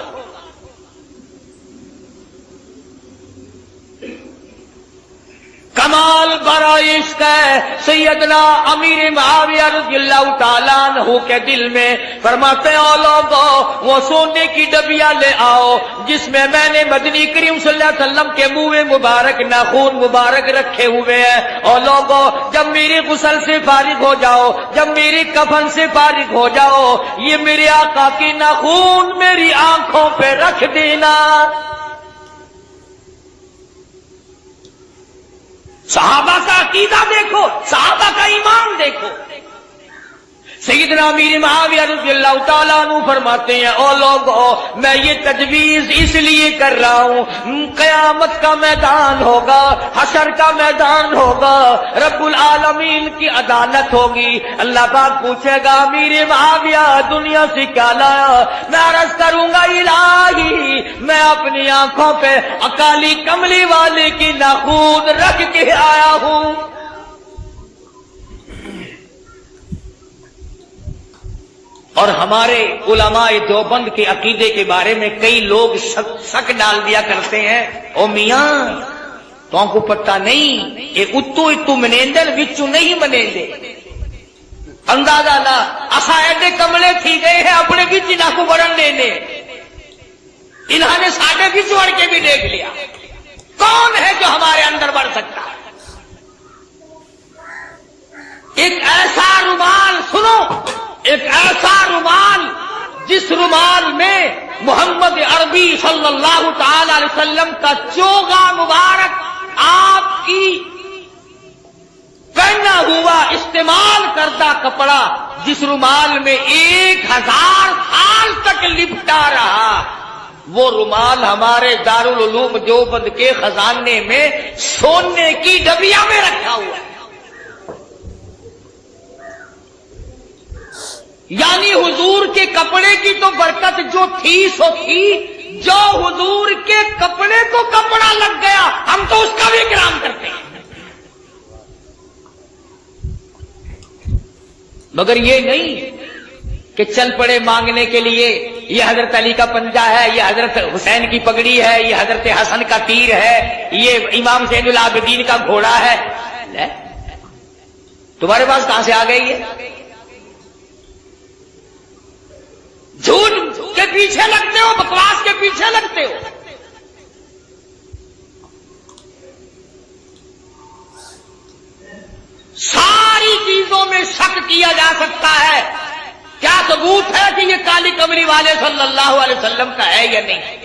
Speaker 2: کمال برا عشق ہے سیدنا امیر معاویہ رضی اللہ تعالیٰ عنہ کے دل میں۔ فرماتے ہیں او لوگو وہ سونے کی ڈبیا لے آؤ جس میں میں نے مدنی کریم صلی اللہ علیہ وسلم کے منہ مبارک ناخون مبارک رکھے ہوئے ہیں۔ او لوگو جب میری غسل سے فارغ ہو جاؤ، جب میری کفن سے فارغ ہو جاؤ، یہ میرے آقا کی ناخون میری آنکھوں پہ رکھ دینا۔ صحابہ کا عقیدہ دیکھو، صحابہ کا ایمان دیکھو۔ سیدنا امیر معاویہ رضی اللہ تعالیٰ عنہ فرماتے ہیں او لوگو میں یہ تجویز اس لیے کر رہا ہوں، قیامت کا میدان ہوگا، حشر کا میدان ہوگا، رب العالمین کی عدالت ہوگی، اللہ پاک پوچھے گا امیر معاویہ دنیا سے کیا لایا؟ میں عرض کروں گا الہی میں اپنی آنکھوں پہ اکالی کملی والے کی ناخون رکھ کے آیا ہوں۔ اور ہمارے علماء دیوبند کے عقیدے کے بارے میں کئی لوگ شک ڈال دیا کرتے ہیں، او میاں تو کو پتہ نہیں یہ اتو اتو منیندل وچو نہیں منیندے اندازہ نہ اسا ایڈے کملے تھی گئے ہیں اپنے بچ نہ کو بڑھن دینے انہوں نے ساڑھے بچ وڑ کے بھی دیکھ لیا کون ہے جو ہمارے اندر بڑھ سکتا ہے ایک ایسا رومال سنو ایک ایسا رومال جس رومال میں محمد عربی صلی اللہ تعالی علیہ وسلم کا چوغا مبارک آپ کی پہنا ہوا استعمال کردہ کپڑا جس رومال میں 1000 سال تک لپٹا رہا وہ رومال ہمارے دارالعلوم دیوبند کے خزانے میں سونے کی ڈبیا میں رکھا ہوا ہے یعنی حضور کے کپڑے کی تو برکت جو تھی سو تھی جو حضور کے کپڑے کو کپڑا لگ گیا ہم تو اس کا بھی اکرام کرتے ہیں مگر یہ نہیں کہ چل پڑے مانگنے کے لیے یہ حضرت علی کا پنجہ ہے یہ حضرت حسین کی پگڑی ہے یہ حضرت حسن کا تیر ہے یہ امام زین العابدین کا گھوڑا ہے تمہارے پاس کہاں سے آ گئی ہے جھوٹ کے پیچھے لگتے ہو بکواس کے پیچھے لگتے ہو ساری چیزوں میں شک کیا جا سکتا ہے کیا ثبوت ہے کہ یہ کالی کمری والے صلی اللہ علیہ وسلم کا ہے یا نہیں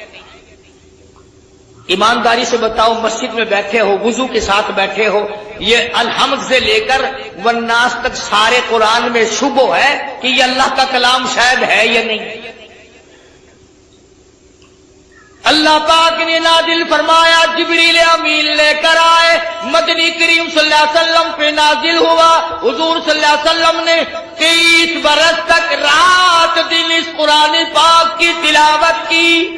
Speaker 2: ایمانداری سے بتاؤ مسجد میں بیٹھے ہو وضو کے ساتھ بیٹھے ہو یہ الحمد سے لے کر والناس تک سارے قرآن میں شبہ ہے کہ یہ اللہ کا کلام شاید ہے یا نہیں اللہ پاک نے نازل فرمایا جبریل امین لے کر آئے مدنی کریم صلی اللہ علیہ وسلم پہ نازل ہوا حضور صلی اللہ علیہ وسلم نے 23 برس تک رات دن اس قرآن پاک کی تلاوت کی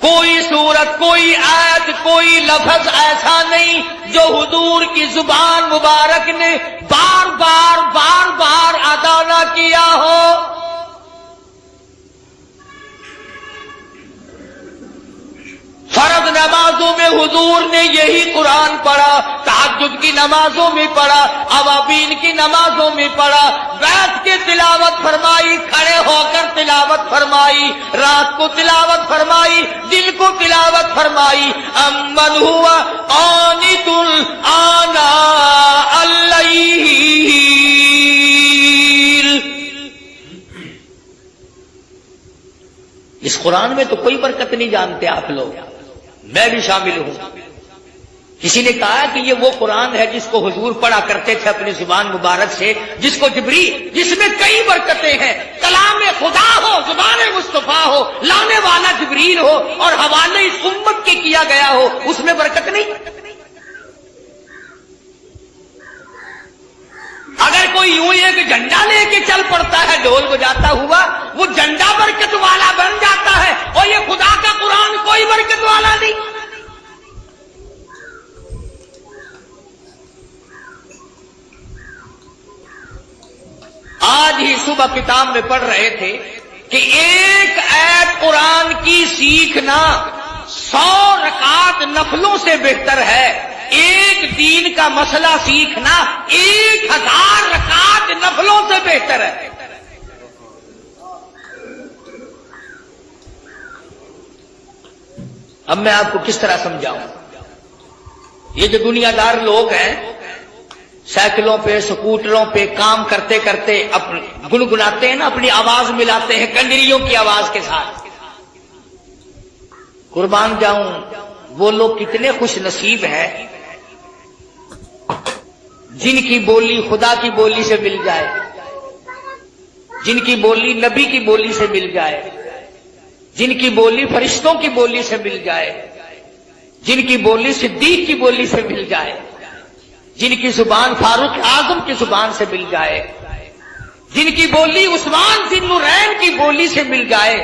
Speaker 2: کوئی سورت کوئی آیت کوئی لفظ ایسا نہیں جو حضور کی زبان مبارک نے بار بار ادا نہ کیا ہو فرض نمازوں میں حضور نے یہی قرآن پڑھا تہجد کی نمازوں میں پڑھا اوابین کی نمازوں میں پڑھا بیٹھ کے تلاوت فرمائی کھڑے ہو کر تلاوت فرمائی رات کو تلاوت فرمائی دن کو تلاوت فرمائی امن ہوا قانت آناء اللیل اس قرآن میں تو کوئی برکت نہیں جانتے آپ لوگ میں بھی شامل ہوں کسی نے کہا کہ یہ وہ قرآن ہے جس کو حضور پڑھا کرتے تھے اپنی زبان مبارک سے جس کو جبریل جس میں کئی برکتیں ہیں کلام خدا ہو زبان مصطفیٰ ہو لانے والا جبریل ہو اور حوالے اس امت کے کیا گیا ہو اس میں برکت نہیں اگر کوئی یوں ایک جھنڈا لے کے چل پڑتا ہے ڈھول بجاتا ہوا وہ جھنڈا برکت والا بن جاتا ہے اور یہ خدا کا قرآن کوئی برکت والا نہیں آج ہی صبح کتاب میں پڑھ رہے تھے کہ ایک آیت قرآن کی سیکھنا 100 رکعت نفلوں سے بہتر ہے ایک دین کا مسئلہ سیکھنا 1000 رکعت نفلوں سے بہتر ہے اب میں آپ کو کس طرح سمجھاؤں یہ جو دنیا دار لوگ ہیں سائیکلوں پہ سکوٹروں پہ کام کرتے کرتے گنگناتے ہیں نا اپنی آواز ملاتے ہیں کنڈریوں کی آواز کے ساتھ قربان جاؤں وہ لوگ کتنے خوش نصیب ہیں جن کی بولی خدا کی بولی سے مل جائے جن کی بولی نبی کی بولی سے مل جائے جن کی بولی فرشتوں کی بولی سے مل جائے جن کی بولی صدیق کی بولی سے مل جائے جن کی زبان فاروق اعظم کی زبان سے مل جائے جن کی بولی عثمان ذی النورین کی بولی سے مل جائے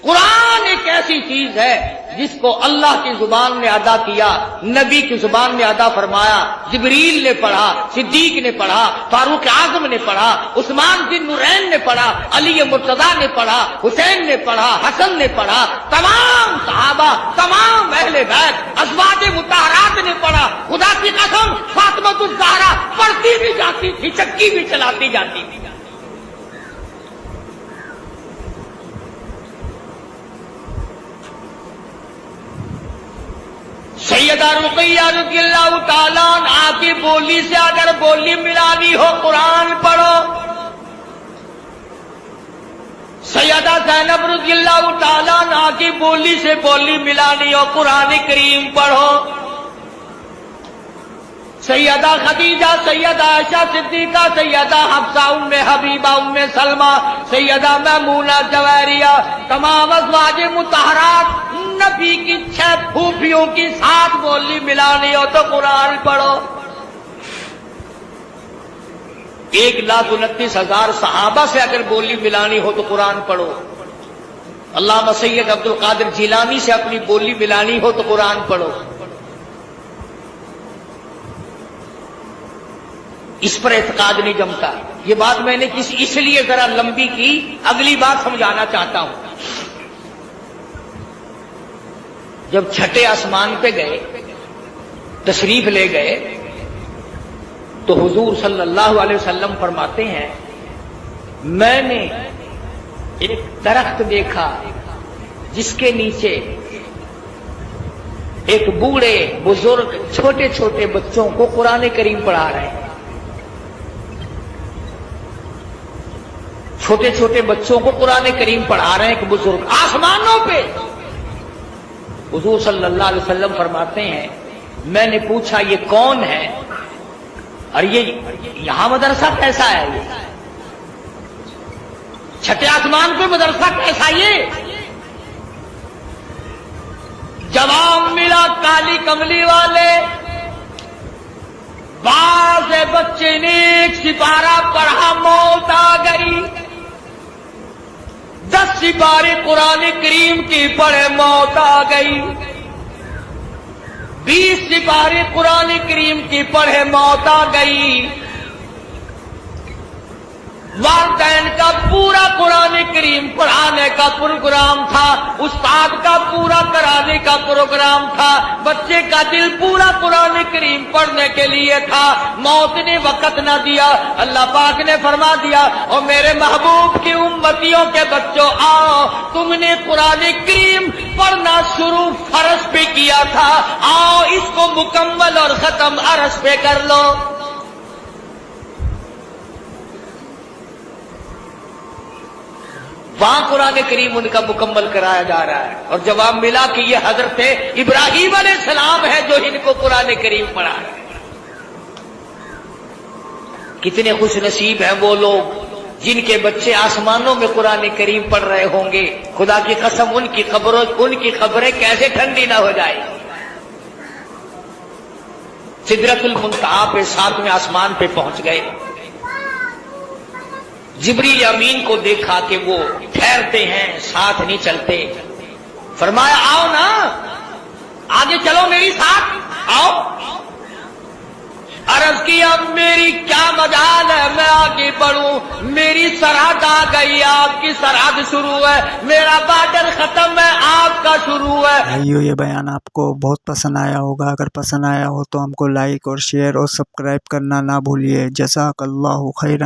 Speaker 2: قرآن ایک ایسی چیز ہے جس کو اللہ کی زبان نے ادا کیا، نبی کی زبان نے ادا فرمایا، جبریل نے پڑھا، صدیق نے پڑھا، فاروق اعظم نے پڑھا، عثمان بن نورین نے پڑھا، علی مرتضیٰ نے پڑھا، حسین نے پڑھا، حسن نے پڑھا، تمام صحابہ، تمام اہل بیت، ازواج مطہرات نے پڑھا۔ خدا کی قسم فاطمہ الزہرا پڑھتی بھی جاتی تھی، چکی بھی چلاتی جاتی تھی۔ سیدہ رقیہ رضی اللہ تعالیٰ عنہا کی بولی سے اگر بولی ملانی ہو قرآن پڑھو، سیدہ زینب رضی اللہ تعالیٰ عنہا کی بولی سے بولی ملانی ہو قرآن کریم پڑھو، سیدہ خدیجہ، سیدہ عائشہ صدیقہ، سیدہ حفصہ، ام حبیبہ، ام سلمہ، سیدہ میمونہ جویریہ، تمام ازواج مطہرات، نبی کی 6 پھوپھیوں کی 7 بولی ملانی ہو تو قرآن پڑھو۔ 1,29,000 صحابہ سے اگر بولی ملانی ہو تو قرآن پڑھو۔ علامہ سید عبد القادر جیلانی سے اپنی بولی ملانی ہو تو قرآن پڑھو۔ اس پر اعتقاد نہیں جمتا۔ یہ بات میں نے اس لیے ذرا لمبی کی، اگلی بات سمجھانا چاہتا ہوں۔ جب چھٹے آسمان پہ گئے، تشریف لے گئے، تو حضور صلی اللہ علیہ وسلم فرماتے ہیں میں نے ایک درخت دیکھا جس کے نیچے ایک بوڑھے بزرگ چھوٹے چھوٹے بچوں کو قرآن کریم پڑھا رہے ہیں، چھوٹے چھوٹے بچوں کو قرآن کریم پڑھا رہے ہیں ایک بزرگ آسمانوں پہ۔ حضور صلی اللہ علیہ وسلم فرماتے ہیں میں نے پوچھا یہ کون ہے اور یہ یہاں مدرسہ کیسا ہے؟ یہ چھٹے آسمان پہ مدرسہ کیسا؟ یہ جواب ملا کالی کملی والے، بعض بچے نے ایک سپارہ پڑھا موت آ گئی، 10 سپارے قرآن کریم کی پڑھے موت آ گئی، 20 سپارے قرآن کریم کی پڑھے موت آ گئی۔ والدین کا پورا قرآن کریم پڑھانے کا پروگرام تھا، استاد کا پورا کرانے کا پروگرام تھا، بچے کا دل پورا قرآن کریم پڑھنے کے لیے تھا، موت نے وقت نہ دیا۔ اللہ پاک نے فرما دیا اور میرے محبوب کی امتیوں کے بچوں آؤ، تم نے قرآن کریم پڑھنا شروع فرض پہ کیا تھا، آؤ اس کو مکمل اور ختم عرض پہ کر لو۔ وہاں قرآن کریم ان کا مکمل کرایا جا رہا ہے، اور جواب ملا کہ یہ حضرت ابراہیم علیہ السلام ہے جو ان کو قرآن کریم پڑھا ہے۔ کتنے خوش نصیب ہیں وہ لوگ جن کے بچے آسمانوں میں قرآن کریم پڑھ رہے ہوں گے۔ خدا کی قسم ان کی خبریں کیسے ٹھنڈی نہ ہو جائے۔ سدرۃ المنتہا پہ 7ویں آسمان پہ پہنچ گئے، جبریل امین کو دیکھا کہ وہ ٹھہرتے ہیں، ساتھ نہیں چلتے، فرمایا آؤ نا آگے چلو میری ساتھ آؤ۔ عرض کیا میری کیا مجال ہے میں آگے بڑھوں، میری سرحد آ گئی، آپ کی سرحد شروع ہے، میرا بارڈر ختم ہے، آپ کا شروع ہے۔
Speaker 3: بھائیو یہ بیان آپ کو بہت پسند آیا ہوگا، اگر پسند آیا ہو تو ہم کو لائک اور شیئر اور سبسکرائب کرنا نہ بھولیے۔ جزاک اللہ خیرا۔